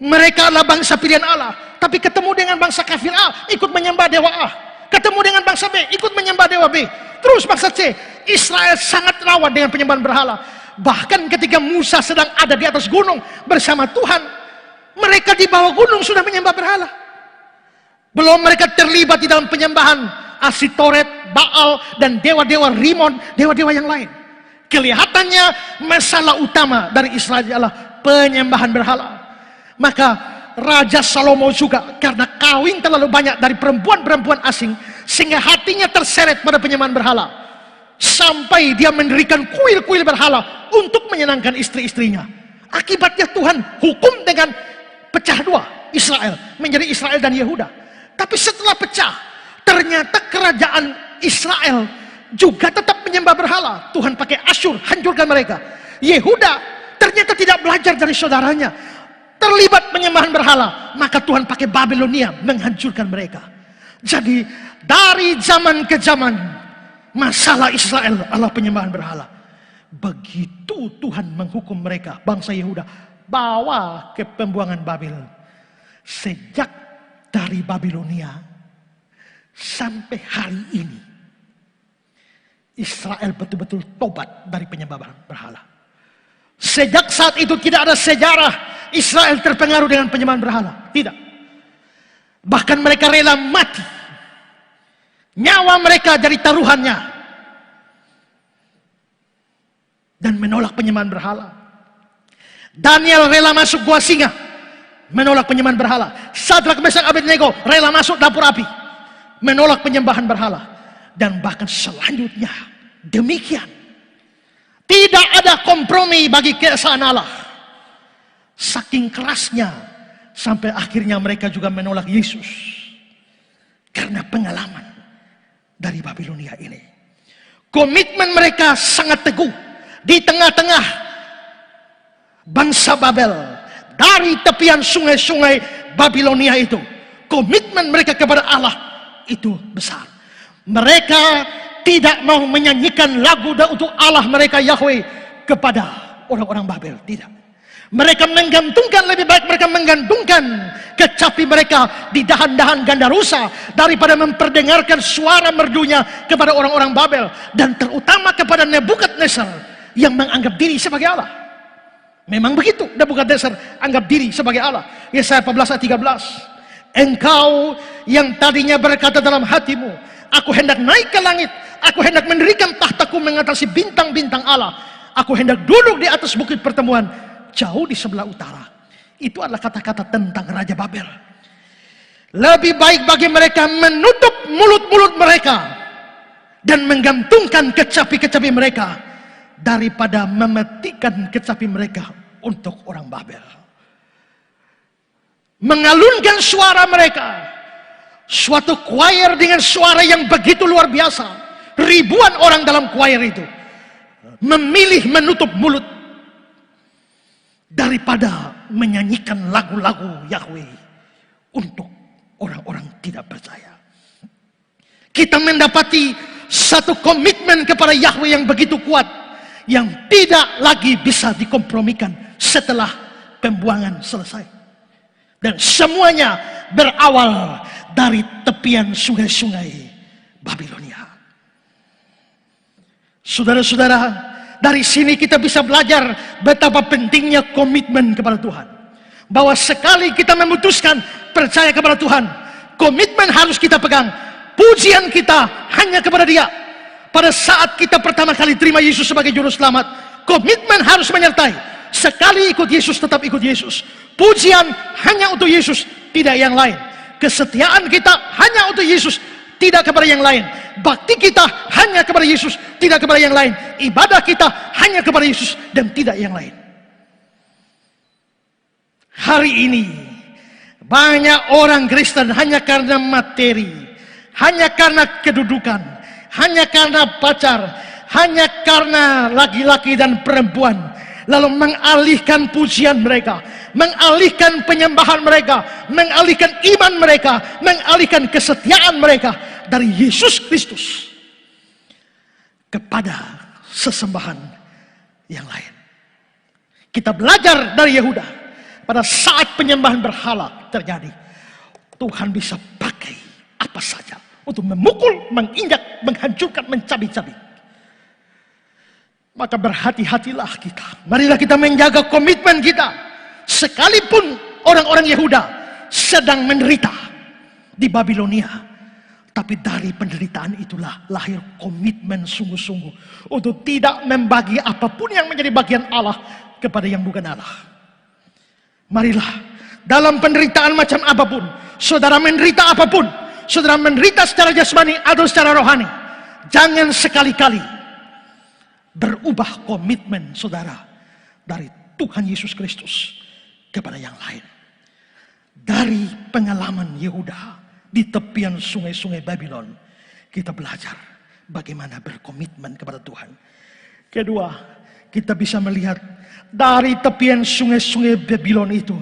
Mereka adalah bangsa pilihan Allah, tapi ketemu dengan bangsa kafir A, ikut menyembah dewa A. Ketemu dengan bangsa B, ikut menyembah dewa B. Terus bangsa C, Israel sangat rawan dengan penyembahan berhala. Bahkan ketika Musa sedang ada di atas gunung bersama Tuhan, mereka di bawah gunung sudah menyembah berhala. Belum mereka terlibat di dalam penyembahan Asitoret, Baal, dan dewa-dewa Rimon, dewa-dewa yang lain. Kelihatannya masalah utama dari Israel adalah penyembahan berhala. Maka Raja Salomo juga karena kawin terlalu banyak dari perempuan-perempuan asing, sehingga hatinya terseret pada penyembahan berhala. Sampai dia mendirikan kuil-kuil berhala untuk menyenangkan istri-istrinya. Akibatnya Tuhan hukum dengan pecah dua Israel, menjadi Israel dan Yehuda. Tapi setelah pecah, ternyata kerajaan Israel juga tetap menyembah berhala. Tuhan pakai Asyur, hancurkan mereka. Yehuda ternyata tidak belajar dari saudaranya, terlibat penyembahan berhala. Maka Tuhan pakai Babilonia menghancurkan mereka. Jadi dari zaman ke zaman, masalah Israel adalah penyembahan berhala. Begitu Tuhan menghukum mereka, bangsa Yehuda, bawa ke pembuangan Babel. Sejak dari Babilonia sampai hari ini, Israel betul-betul tobat dari penyembahan berhala. Sejak saat itu tidak ada sejarah Israel terpengaruh dengan penyembahan berhala. Tidak. Bahkan mereka rela mati. Nyawa mereka jadi taruhannya. Dan menolak penyembahan berhala. Daniel rela masuk gua singa, menolak penyembahan berhala. Sadrak, Mesak, Abednego rela masuk dapur api, menolak penyembahan berhala. Dan bahkan selanjutnya demikian. Tidak ada kompromi bagi keesaan Allah. Saking kerasnya sampai akhirnya mereka juga menolak Yesus karena pengalaman dari Babilonia ini. Komitmen mereka sangat teguh di tengah-tengah bangsa Babel. Dari tepian sungai-sungai Babilonia itu, komitmen mereka kepada Allah itu besar. Mereka tidak mau menyanyikan lagu untuk Allah mereka Yahweh kepada orang-orang Babel. Tidak. Mereka menggantungkan, lebih baik mereka menggantungkan kecapi mereka di dahan-dahan ganda rusa daripada memperdengarkan suara merdunya kepada orang-orang Babel, dan terutama kepada Nebukadnezar yang menganggap diri sebagai Allah. Memang begitu, Nebukadnezar anggap diri sebagai Allah. Yesaya 14 ayat 13. Engkau yang tadinya berkata dalam hatimu, aku hendak naik ke langit, aku hendak mendirikan tahtaku mengatasi bintang-bintang Allah, aku hendak duduk di atas bukit pertemuan jauh di sebelah utara. Itu adalah kata-kata tentang Raja Babel. Lebih baik bagi mereka menutup mulut-mulut mereka dan menggantungkan kecapi-kecapi mereka daripada mematikan kecapi mereka untuk orang Babel. Mengalunkan suara mereka, suatu choir dengan suara yang begitu luar biasa. Ribuan orang dalam choir itu memilih menutup mulut daripada menyanyikan lagu-lagu Yahweh untuk orang-orang tidak percaya. Kita mendapati satu komitmen kepada Yahweh yang begitu kuat, yang tidak lagi bisa dikompromikan setelah pembuangan selesai. Dan semuanya berawal dari tepian sungai-sungai Babilonia. Saudara-saudara, dari sini kita bisa belajar betapa pentingnya komitmen kepada Tuhan. Bahwa sekali kita memutuskan percaya kepada Tuhan, komitmen harus kita pegang. Pujian kita hanya kepada Dia. Pada saat kita pertama kali terima Yesus sebagai juru selamat, komitmen harus menyertai. Sekali ikut Yesus, tetap ikut Yesus. Pujian hanya untuk Yesus, tidak yang lain. Kesetiaan kita hanya untuk Yesus, tidak kepada yang lain. Bakti kita hanya kepada Yesus, tidak kepada yang lain. Ibadah kita hanya kepada Yesus dan tidak yang lain. Hari ini banyak orang Kristen hanya karena materi, hanya karena kedudukan, hanya karena pacar, hanya karena laki-laki dan perempuan, lalu mengalihkan pujian mereka, mengalihkan penyembahan mereka, mengalihkan iman mereka, mengalihkan kesetiaan mereka dari Yesus Kristus kepada sesembahan yang lain. Kita belajar dari Yehuda, pada saat penyembahan berhala terjadi, Tuhan bisa pakai apa saja untuk memukul, menginjak, menghancurkan, mencabik-cabik. Maka berhati-hatilah kita. Marilah kita menjaga komitmen kita. Sekalipun orang-orang Yehuda sedang menderita, di Babilonia. Tapi dari penderitaan itulah lahir komitmen sungguh-sungguh untuk tidak membagi apapun yang menjadi bagian Allah kepada yang bukan Allah. Marilah dalam penderitaan macam apapun, saudara menderita apapun, saudara menderita secara jasmani atau secara rohani, jangan sekali-kali berubah komitmen saudara dari Tuhan Yesus Kristus kepada yang lain. Dari pengalaman Yehuda di tepian sungai-sungai Babylon, kita belajar bagaimana berkomitmen kepada Tuhan. Kedua, kita bisa melihat dari tepian sungai-sungai Babylon itu,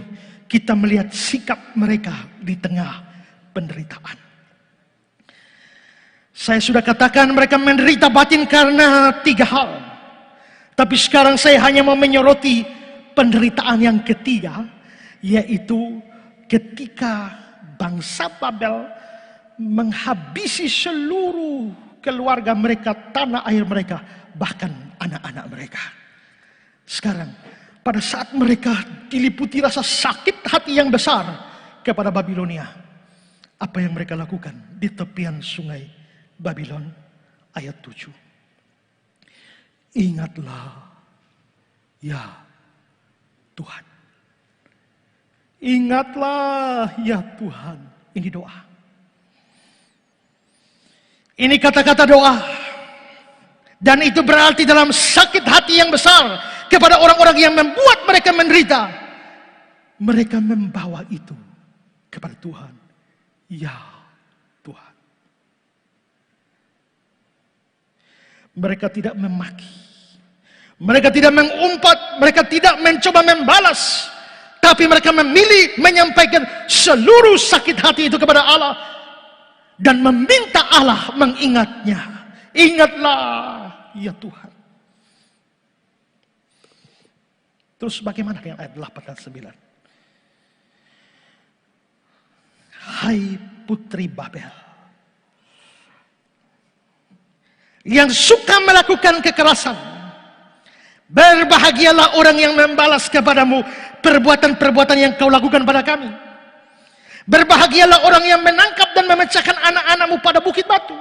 kita melihat sikap mereka di tengah penderitaan. Saya sudah katakan mereka menderita batin karena 3 hal. Tapi sekarang saya hanya mau menyoroti penderitaan yang ketiga, yaitu ketika bangsa Babel menghabisi seluruh keluarga mereka, tanah air mereka, bahkan anak-anak mereka. Sekarang, pada saat mereka diliputi rasa sakit hati yang besar kepada Babilonia, apa yang mereka lakukan di tepian sungai Babylon? Ayat 7. Ingatlah, ya Tuhan. Ingatlah ya Tuhan. Ini doa. Ini kata-kata doa. Dan itu berarti dalam sakit hati yang besar kepada orang-orang yang membuat mereka menderita, mereka membawa itu kepada Tuhan. Ya Tuhan. Mereka tidak memaki. Mereka tidak mengumpat. Mereka tidak mencoba membalas. Tapi mereka memilih menyampaikan seluruh sakit hati itu kepada Allah. Dan meminta Allah mengingatnya. Ingatlah ya Tuhan. Terus bagaimana dengan ayat 8 dan 9? Hai putri Babel, yang suka melakukan kekerasan, berbahagialah orang yang membalas kepadamu perbuatan-perbuatan yang kau lakukan pada kami. Berbahagialah orang yang menangkap dan memecahkan anak-anakmu pada bukit batu.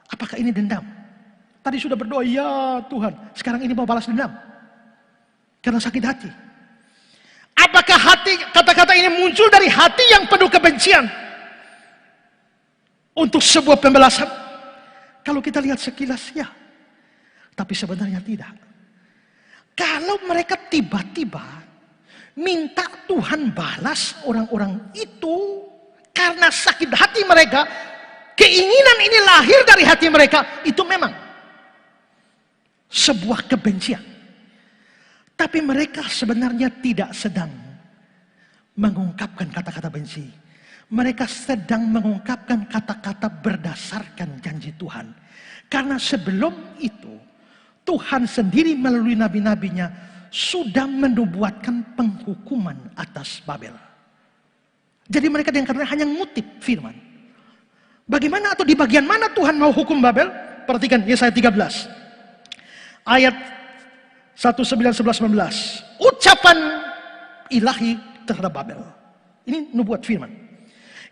Apakah ini dendam? Tadi sudah berdoa, ya Tuhan. Sekarang ini mau balas dendam karena sakit hati. Apakah kata-kata ini muncul dari hati yang penuh kebencian untuk sebuah pembalasan? Kalau kita lihat sekilas, ya. Tapi sebenarnya tidak. Kalau mereka tiba-tiba minta Tuhan balas orang-orang itu karena sakit hati mereka, keinginan ini lahir dari hati mereka, itu memang sebuah kebencian. Tapi mereka sebenarnya tidak sedang mengungkapkan kata-kata benci. Mereka sedang mengungkapkan kata-kata berdasarkan janji Tuhan. Karena sebelum itu Tuhan sendiri melalui nabi-nabinya sudah menubuatkan penghukuman atas Babel. Jadi mereka dengan kata hanya ngutip firman. Bagaimana atau di bagian mana Tuhan mau hukum Babel? Perhatikan Yesaya 13. Ayat 1, 9, 11, 19. Ucapan ilahi terhadap Babel. Ini nubuat firman.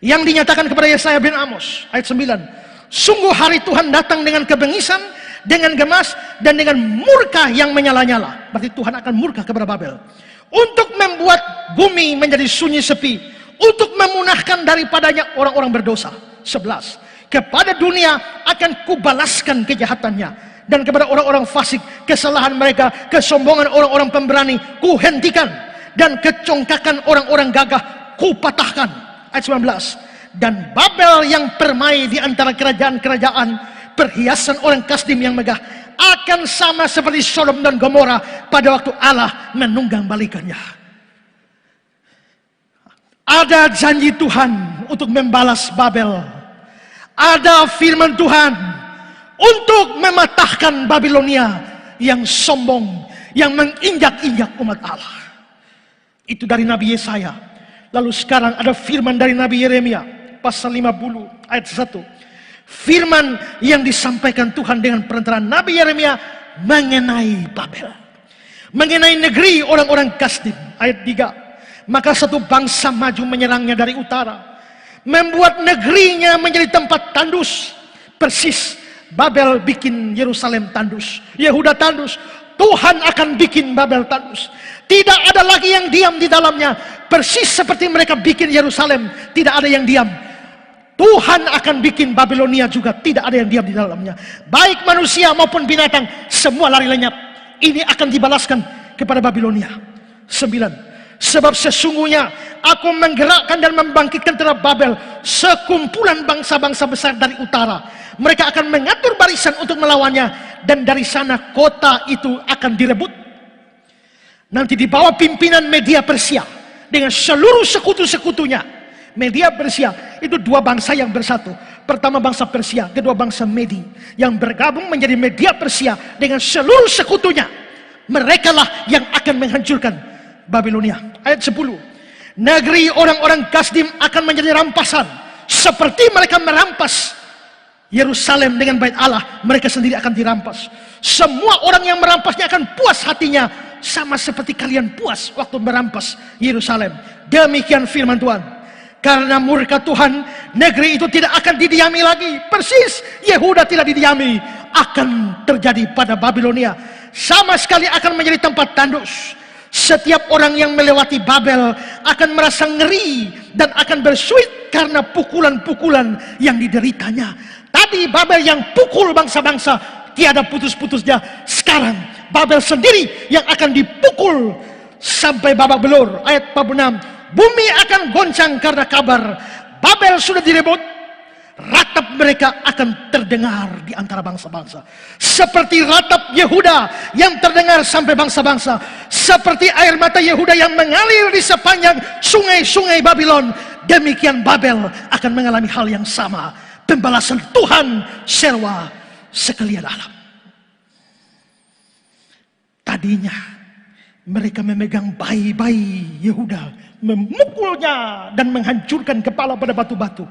Yang dinyatakan kepada Yesaya bin Amos. Ayat 9. Sungguh hari Tuhan datang dengan kebengisan, dengan gemas, dan dengan murka yang menyala-nyala. Berarti Tuhan akan murka kepada Babel. Untuk membuat bumi menjadi sunyi sepi. Untuk memunahkan daripadanya orang-orang berdosa. 11. Kepada dunia akan kubalaskan kejahatannya. Dan kepada orang-orang fasik, kesalahan mereka, kesombongan orang-orang pemberani, kuhentikan. Dan kecongkakan orang-orang gagah, kupatahkan. Ayat 19. Dan Babel yang permai di antara kerajaan-kerajaan, perhiasan orang Kasdim yang megah, akan sama seperti Sodom dan Gomora pada waktu Allah menunggang balikannya. Ada janji Tuhan untuk membalas Babel. Ada firman Tuhan untuk mematahkan Babilonia yang sombong, yang menginjak-injak umat Allah. Itu dari Nabi Yesaya. Lalu sekarang ada firman dari Nabi Yeremia pasal 50 ayat 1. Firman yang disampaikan Tuhan dengan perantaraan Nabi Yeremia mengenai Babel, mengenai negeri orang-orang Kasdim. Ayat 3. Maka satu bangsa maju menyerangnya dari utara, membuat negerinya menjadi tempat tandus. Persis Babel bikin Yerusalem tandus, Yehuda tandus. Tuhan akan bikin Babel tandus. Tidak ada lagi yang diam di dalamnya. Persis seperti mereka bikin Yerusalem, tidak ada yang diam. Tuhan akan bikin Babilonia juga, tidak ada yang diam di dalamnya. Baik manusia maupun binatang, semua lari lenyap. Ini akan dibalaskan kepada Babilonia. 9. Sebab sesungguhnya aku menggerakkan dan membangkitkan terhadap Babel sekumpulan bangsa-bangsa besar dari utara. Mereka akan mengatur barisan untuk melawannya, dan dari sana kota itu akan direbut. Nanti di bawah pimpinan Media Persia dengan seluruh sekutu-sekutunya. Media Persia itu dua bangsa yang bersatu. Pertama bangsa Persia, kedua bangsa Medi, yang bergabung menjadi Media Persia dengan seluruh sekutunya. Merekalah yang akan menghancurkan Babilonia. Ayat 10. Negeri orang-orang Kasdim akan menjadi rampasan, seperti mereka merampas Yerusalem dengan bait Allah, mereka sendiri akan dirampas. Semua orang yang merampasnya akan puas hatinya, sama seperti kalian puas waktu merampas Yerusalem. Demikian firman Tuhan. Karena murka Tuhan, negeri itu tidak akan didiami lagi. Persis Yehuda tidak didiami, akan terjadi pada Babilonia. Sama sekali akan menjadi tempat tandus. Setiap orang yang melewati Babel akan merasa ngeri dan akan bersuit karena pukulan-pukulan yang dideritanya. Tadi Babel yang pukul bangsa-bangsa, tiada putus-putusnya. Sekarang Babel sendiri yang akan dipukul sampai babak belur. Ayat 46. Bumi akan goncang karena kabar Babel sudah direbut. Ratap mereka akan terdengar di antara bangsa-bangsa, seperti ratap Yehuda yang terdengar sampai bangsa-bangsa, seperti air mata Yehuda yang mengalir di sepanjang sungai-sungai Babylon. Demikian Babel akan mengalami hal yang sama. Pembalasan Tuhan sewa sekalian alam. Tadinya mereka memegang bayi-bayi Yehuda, memukulnya dan menghancurkan kepala pada batu-batu.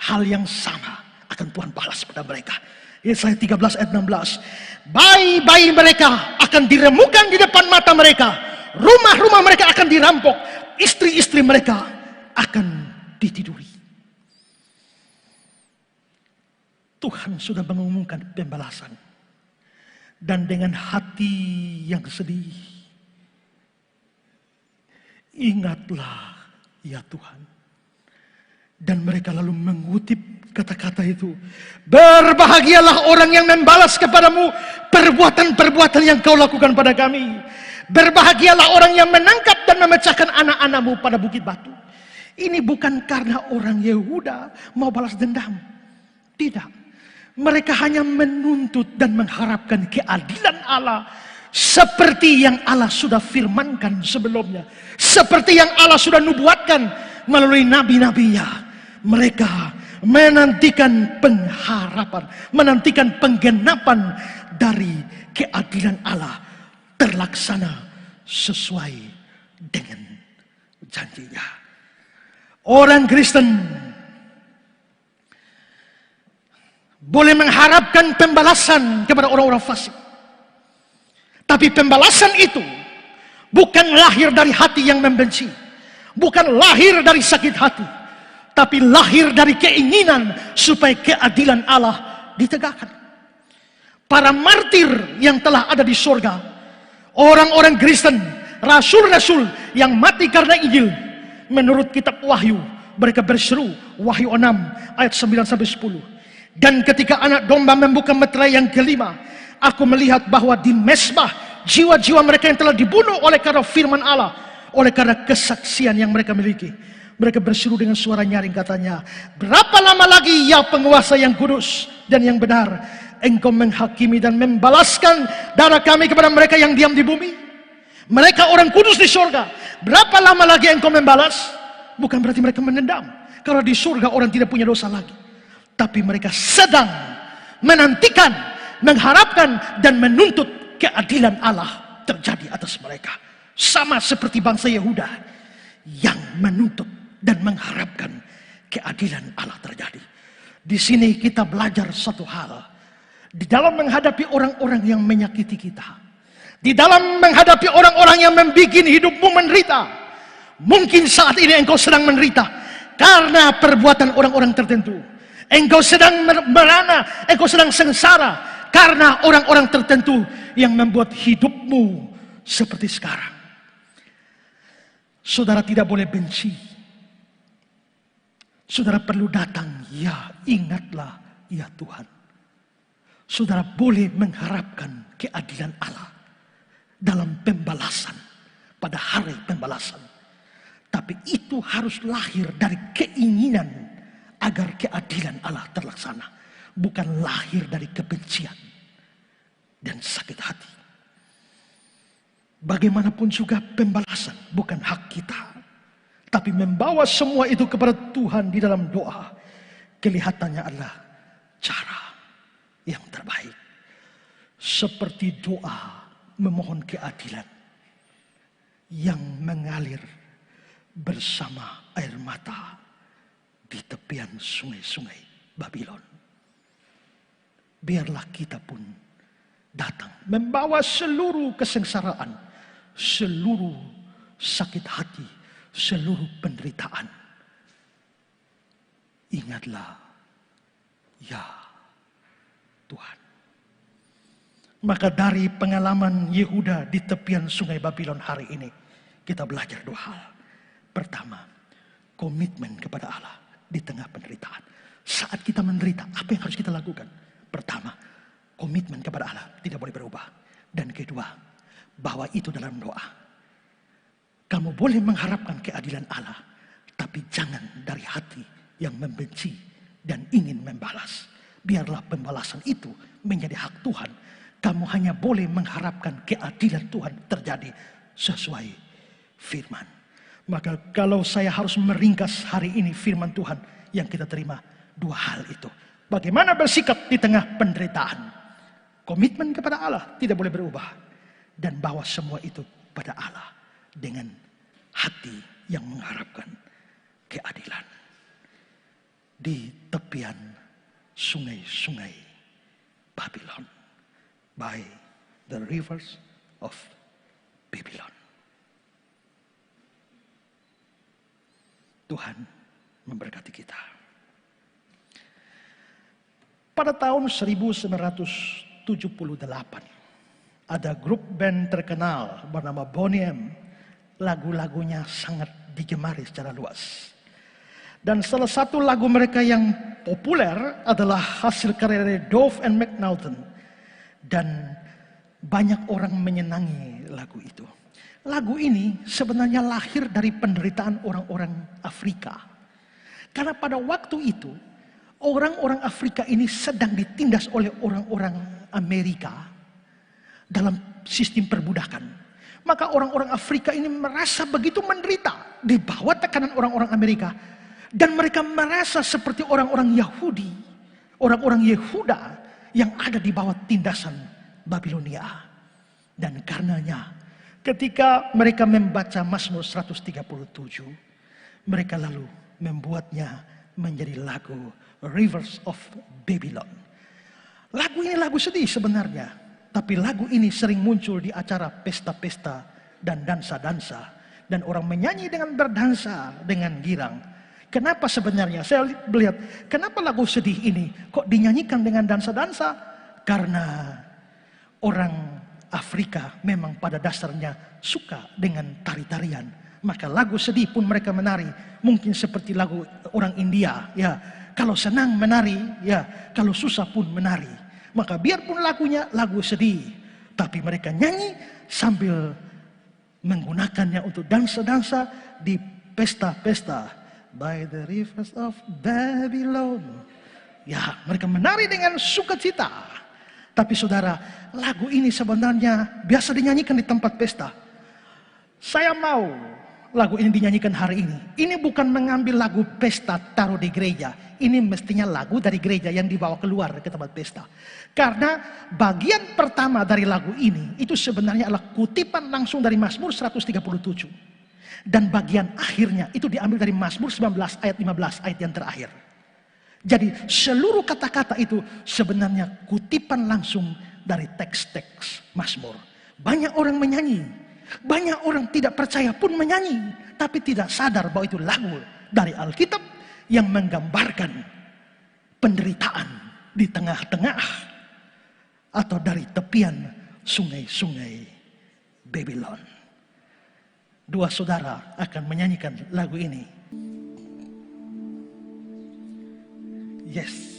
Hal yang sama akan Tuhan balas pada mereka. Yesaya 13 ayat 16. Bayi-bayi mereka akan diremukan di depan mata mereka. Rumah-rumah mereka akan dirampok. Istri-istri mereka akan ditiduri. Tuhan sudah mengumumkan pembalasan. Dan dengan hati yang sedih, ingatlah ya Tuhan. Dan mereka lalu mengutip kata-kata itu. Berbahagialah orang yang membalas kepadamu perbuatan-perbuatan yang kau lakukan pada kami. Berbahagialah orang yang menangkap dan memecahkan anak-anakmu pada bukit batu. Ini bukan karena orang Yehuda mau balas dendam. Tidak. Mereka hanya menuntut dan mengharapkan keadilan Allah. Seperti yang Allah sudah firmankan sebelumnya. Seperti yang Allah sudah nubuatkan melalui nabi-nabinya. Mereka menantikan pengharapan, menantikan penggenapan dari keadilan Allah terlaksana sesuai dengan janjinya. Orang Kristen boleh mengharapkan pembalasan kepada orang-orang fasik, tapi pembalasan itu bukan lahir dari hati yang membenci, bukan lahir dari sakit hati, tapi lahir dari keinginan supaya keadilan Allah ditegakkan. Para martir yang telah ada di surga, orang-orang Kristen, rasul-rasul yang mati karena Injil, menurut kitab Wahyu, mereka berseru, Wahyu 6 ayat 9-10. Dan ketika anak domba membuka meterai yang kelima, aku melihat bahwa di mezbah jiwa-jiwa mereka yang telah dibunuh oleh karena firman Allah, oleh karena kesaksian yang mereka miliki. Mereka berseru dengan suara nyaring, katanya, berapa lama lagi ya penguasa yang kudus dan yang benar, engkau menghakimi dan membalaskan darah kami kepada mereka yang diam di bumi? Mereka orang kudus di surga. Berapa lama lagi engkau membalas? Bukan berarti mereka menendam, karena di surga orang tidak punya dosa lagi. Tapi mereka sedang menantikan, mengharapkan dan menuntut keadilan Allah terjadi atas mereka. Sama seperti bangsa Yehuda yang menuntut dan mengharapkan keadilan Allah terjadi. Di sini kita belajar satu hal. Di dalam menghadapi orang-orang yang menyakiti kita, di dalam menghadapi orang-orang yang membuat hidupmu menderita, mungkin saat ini engkau sedang menderita karena perbuatan orang-orang tertentu. Engkau sedang merana, engkau sedang sengsara karena orang-orang tertentu yang membuat hidupmu seperti sekarang. Saudara tidak boleh benci. Saudara perlu datang, ya ingatlah ya Tuhan. Saudara boleh mengharapkan keadilan Allah dalam pembalasan pada hari pembalasan. Tapi itu harus lahir dari keinginan agar keadilan Allah terlaksana. Bukan lahir dari kebencian dan sakit hati. Bagaimanapun juga pembalasan bukan hak kita. Tapi membawa semua itu kepada Tuhan di dalam doa. Kelihatannya adalah cara yang terbaik. Seperti doa memohon keadilan yang mengalir bersama air mata di tepian sungai-sungai Babylon. Biarlah kita pun datang membawa seluruh kesengsaraan, seluruh sakit hati, seluruh penderitaan. Ingatlah, ya Tuhan. Maka dari pengalaman Yehuda di tepian sungai Babylon hari ini, kita belajar dua hal. Pertama, komitmen kepada Allah di tengah penderitaan. Saat kita menderita, apa yang harus kita lakukan? Pertama, komitmen kepada Allah tidak boleh berubah. Dan kedua, bahwa itu dalam doa. Kamu boleh mengharapkan keadilan Allah, tapi jangan dari hati yang membenci dan ingin membalas. Biarlah pembalasan itu menjadi hak Tuhan. Kamu hanya boleh mengharapkan keadilan Tuhan terjadi sesuai firman. Maka kalau saya harus meringkas hari ini firman Tuhan yang kita terima, dua hal itu. Bagaimana bersikap di tengah penderitaan. Komitmen kepada Allah tidak boleh berubah. Dan bawa semua itu pada Allah dengan hati yang mengharapkan keadilan. Di tepian sungai-sungai Babylon. By the rivers of Babylon. Tuhan memberkati kita. Pada tahun 1978, ada grup band terkenal bernama Boney M. Lagu-lagunya sangat digemari secara luas. Dan salah satu lagu mereka yang populer adalah hasil karya Dove and McNaughton. Dan banyak orang menyenangi lagu itu. Lagu ini sebenarnya lahir dari penderitaan orang-orang Afrika. Karena pada waktu itu, orang-orang Afrika ini sedang ditindas oleh orang-orang Amerika dalam sistem perbudakan. Maka orang-orang Afrika ini merasa begitu menderita di bawah tekanan orang-orang Amerika. Dan mereka merasa seperti orang-orang Yahudi, orang-orang Yehuda yang ada di bawah tindasan Babilonia. Dan karenanya ketika mereka membaca Mazmur 137, mereka lalu membuatnya menjadi lagu Rivers of Babylon. Lagu ini lagu sedih sebenarnya, tapi lagu ini sering muncul di acara pesta-pesta dan dansa-dansa. Dan orang menyanyi dengan berdansa dengan girang. Kenapa sebenarnya? Saya melihat, kenapa lagu sedih ini kok dinyanyikan dengan dansa-dansa? Karena orang Afrika memang pada dasarnya suka dengan tari-tarian. Maka lagu sedih pun mereka menari. Mungkin seperti lagu orang India. Ya, kalau senang menari, ya, kalau susah pun menari. Maka biarpun lagunya lagu sedih, tapi mereka nyanyi sambil menggunakannya untuk dansa-dansa di pesta-pesta. By the rivers of Babylon. Ya, mereka menari dengan sukacita. Tapi saudara, lagu ini sebenarnya biasa dinyanyikan di tempat pesta. Saya mau lagu ini dinyanyikan hari ini. Ini bukan mengambil lagu pesta taruh di gereja. Ini mestinya lagu dari gereja yang dibawa keluar ke tempat pesta. Karena bagian pertama dari lagu ini itu sebenarnya adalah kutipan langsung dari Mazmur 137. Dan bagian akhirnya itu diambil dari Mazmur 19 ayat 15 ayat yang terakhir. Jadi seluruh kata-kata itu sebenarnya kutipan langsung dari teks-teks Mazmur. Banyak orang menyanyi, banyak orang tidak percaya pun menyanyi, tapi tidak sadar bahwa itu lagu dari Alkitab yang menggambarkan penderitaan di tengah-tengah atau dari tepian sungai-sungai Babylon. Dua saudara akan menyanyikan lagu ini. Yes.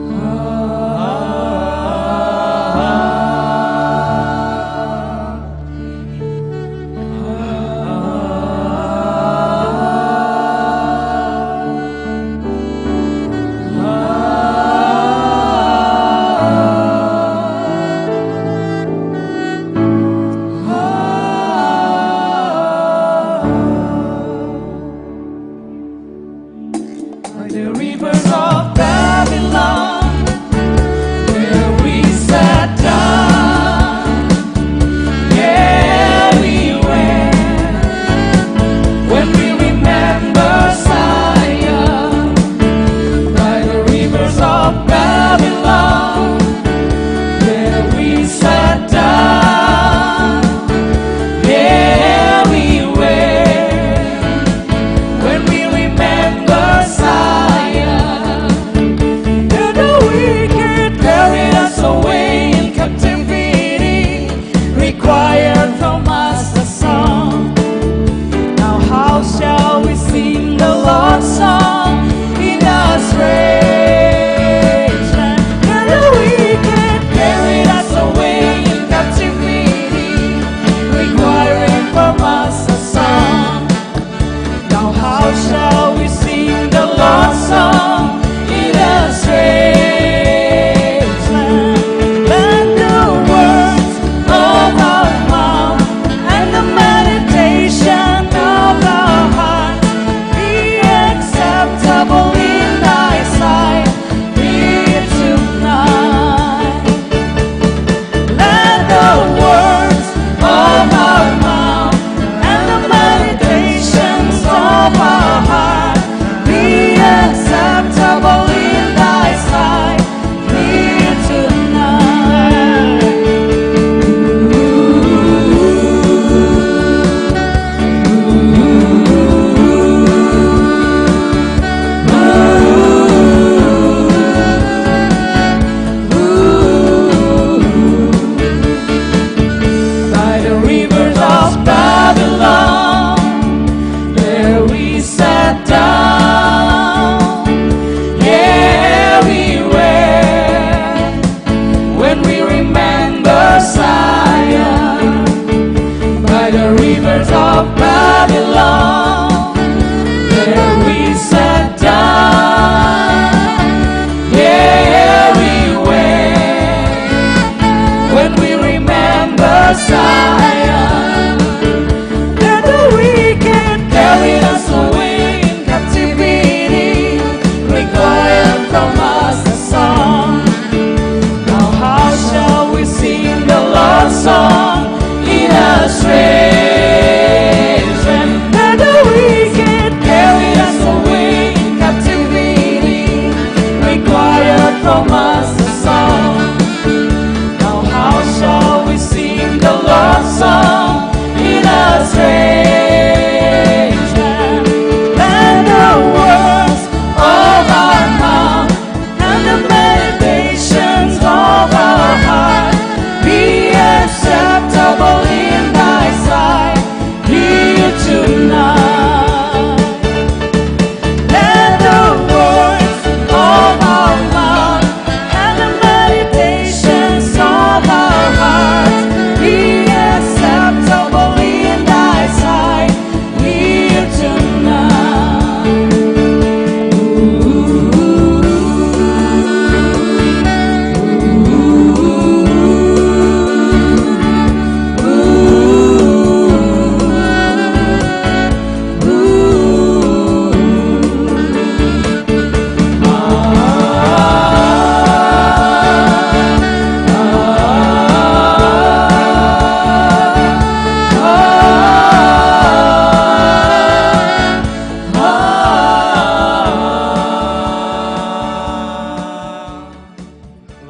Ah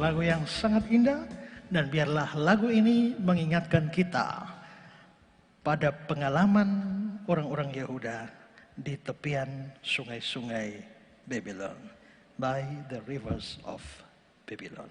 lagu yang sangat indah, dan biarlah lagu ini mengingatkan kita pada pengalaman orang-orang Yehuda di tepian sungai-sungai Babylon, by the rivers of Babylon.